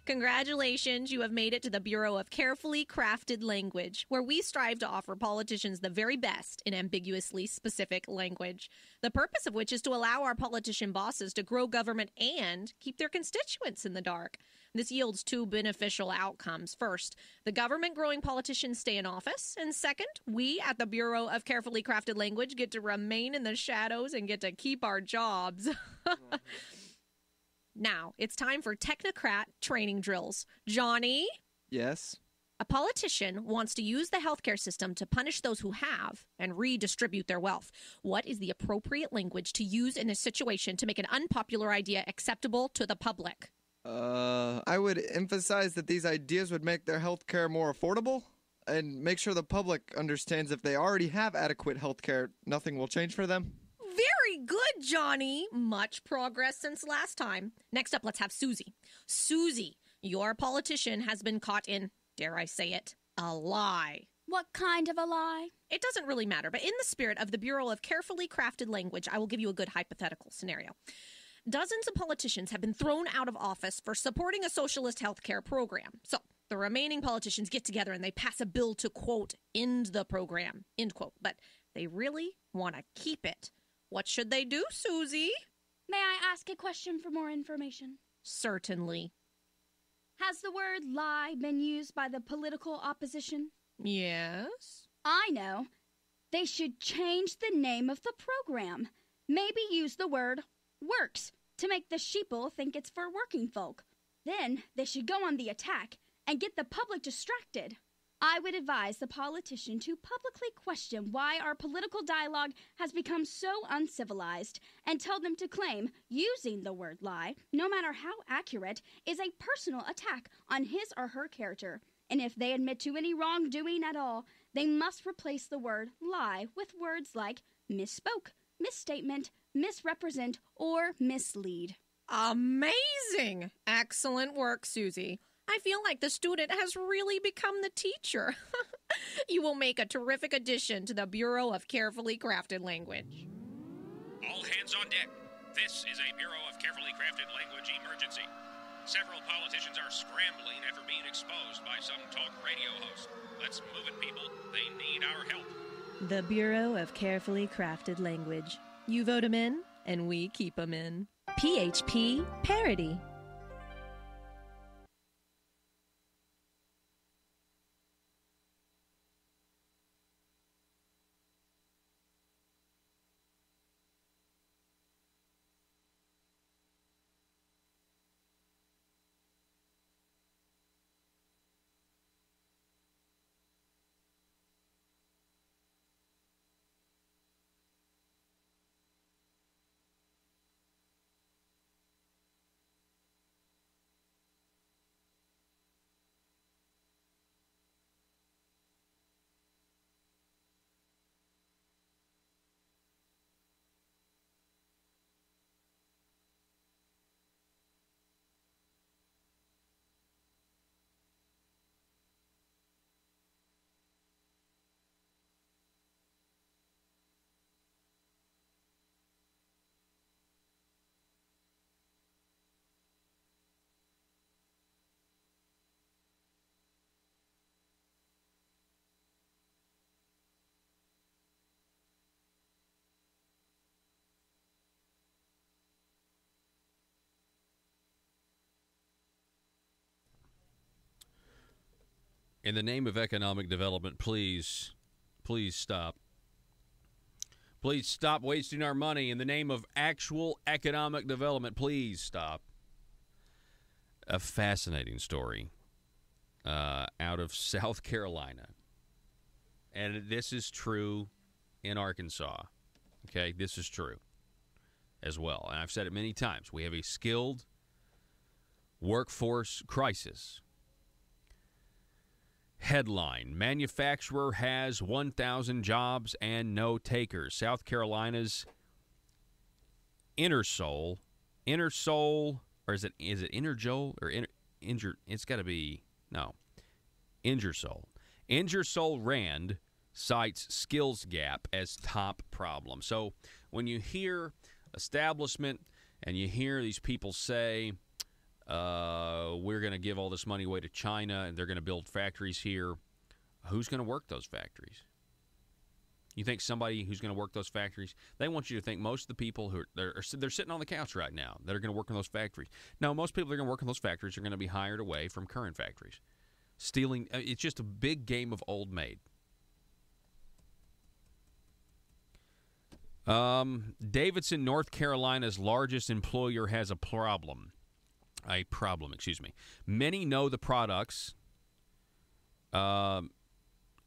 Congratulations, you have made it to the Bureau of Carefully Crafted Language, where we strive to offer politicians the very best in ambiguously specific language, the purpose of which is to allow our politician bosses to grow government and keep their constituents in the dark. This yields two beneficial outcomes. First, the government-growing politicians stay in office, and second, we at the Bureau of Carefully Crafted Language get to remain in the shadows and get to keep our jobs. Now, it's time for technocrat training drills. Johnny? Yes? A politician wants to use the healthcare system to punish those who have and redistribute their wealth. What is the appropriate language to use in this situation to make an unpopular idea acceptable to the public? I would emphasize that these ideas would make their healthcare more affordable and make sure the public understands if they already have adequate healthcare, nothing will change for them. Very good, Johnny. Much progress since last time. Next up, let's have Susie. Susie, your politician has been caught in, dare I say it, a lie. What kind of a lie? It doesn't really matter, but in the spirit of the Bureau of Carefully Crafted Language, I will give you a good hypothetical scenario. Dozens of politicians have been thrown out of office for supporting a socialist health care program. So the remaining politicians get together and they pass a bill to, quote, end the program, end quote. But they really want to keep it. What should they do, Susie? May I ask a question for more information? Certainly. Has the word lie been used by the political opposition? Yes. I know. They should change the name of the program. Maybe use the word works to make the sheeple think it's for working folk. Then they should go on the attack and get the public distracted. I would advise the politician to publicly question why our political dialogue has become so uncivilized and tell them to claim using the word lie, no matter how accurate, is a personal attack on his or her character. And if they admit to any wrongdoing at all, they must replace the word lie with words like misspoke, misstatement, misrepresent, or mislead. Amazing! Excellent work, Susie. I feel like the student has really become the teacher. You will make a terrific addition to the Bureau of Carefully Crafted Language. All hands on deck. This is a Bureau of Carefully Crafted Language emergency. Several politicians are scrambling after being exposed by some talk radio host. Let's move it, people. They need our help. The Bureau of Carefully Crafted Language. You vote 'em in, and we keep 'em in. PHP Parody. In the name of economic development, please stop. Please stop wasting our money. In the name of actual economic development, please stop. A fascinating story out of South Carolina. And this is true in Arkansas. Okay, this is true as well. And I've said it many times. We have a skilled workforce crisis. Headline: manufacturer has 1,000 jobs and no takers. South Carolina's Ingersoll, or is it Ingersoll or It's got to be Ingersoll Rand cites skills gap as top problem. So when you hear establishment and you hear these people say, we're going to give all this money away to China and they're going to build factories here, who's going to work those factories? You think somebody who's going to work those factories? They want you to think most of the people they're sitting on the couch right now that are going to work in those factories. No, most people that are going to work in those factories are going to be hired away from current factories. Stealing, it's just a big game of old maid. Davidson, North Carolina's largest employer has a problem. Many know the products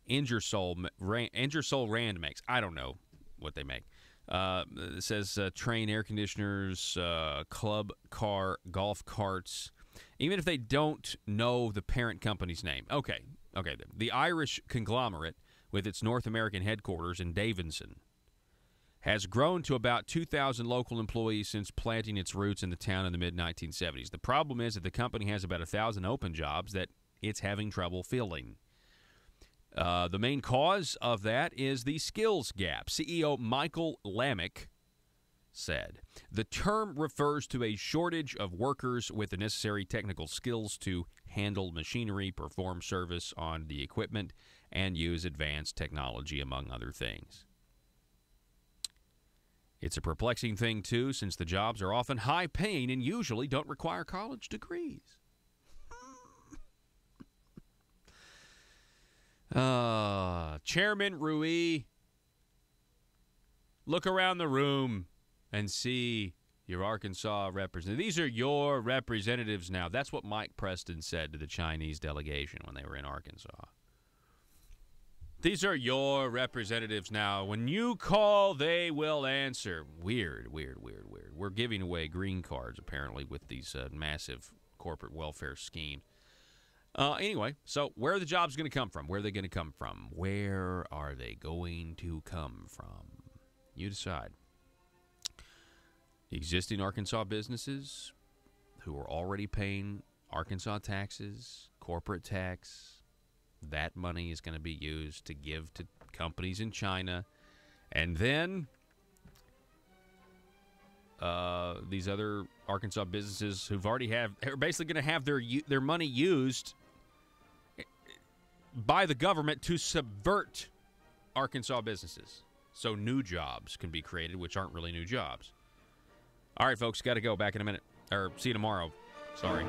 Ingersoll Rand makes. I don't know what they make. It says train air conditioners, club car, golf carts. Even if they don't know the parent company's name. Okay. The Irish conglomerate, with its North American headquarters in Davidson, has grown to about 2,000 local employees since planting its roots in the town in the mid-1970s. The problem is that the company has about 1,000 open jobs that it's having trouble filling. The main cause of that is the skills gap. CEO Michael Lamick said, the term refers to a shortage of workers with the necessary technical skills to handle machinery, perform service on the equipment, and use advanced technology, among other things. It's a perplexing thing, too, since the jobs are often high-paying and usually don't require college degrees. Chairman Rui, look around the room and see your Arkansas representatives. These are your representatives now. That's what Mike Preston said to the Chinese delegation when they were in Arkansas. These are your representatives now. When you call, they will answer. Weird. We're giving away green cards, apparently, with these massive corporate welfare schemes. Anyway, so where are the jobs going to come from? Where are they going to come from? Where are they going to come from? You decide. Existing Arkansas businesses who are already paying Arkansas taxes, corporate tax, that money is going to be used to give to companies in China. And then these other Arkansas businesses who've already are basically going to have their money used by the government to subvert Arkansas businesses. So new jobs can be created, which aren't really new jobs. All right, folks, got to go. Back in a minute. Or see you tomorrow. Sorry.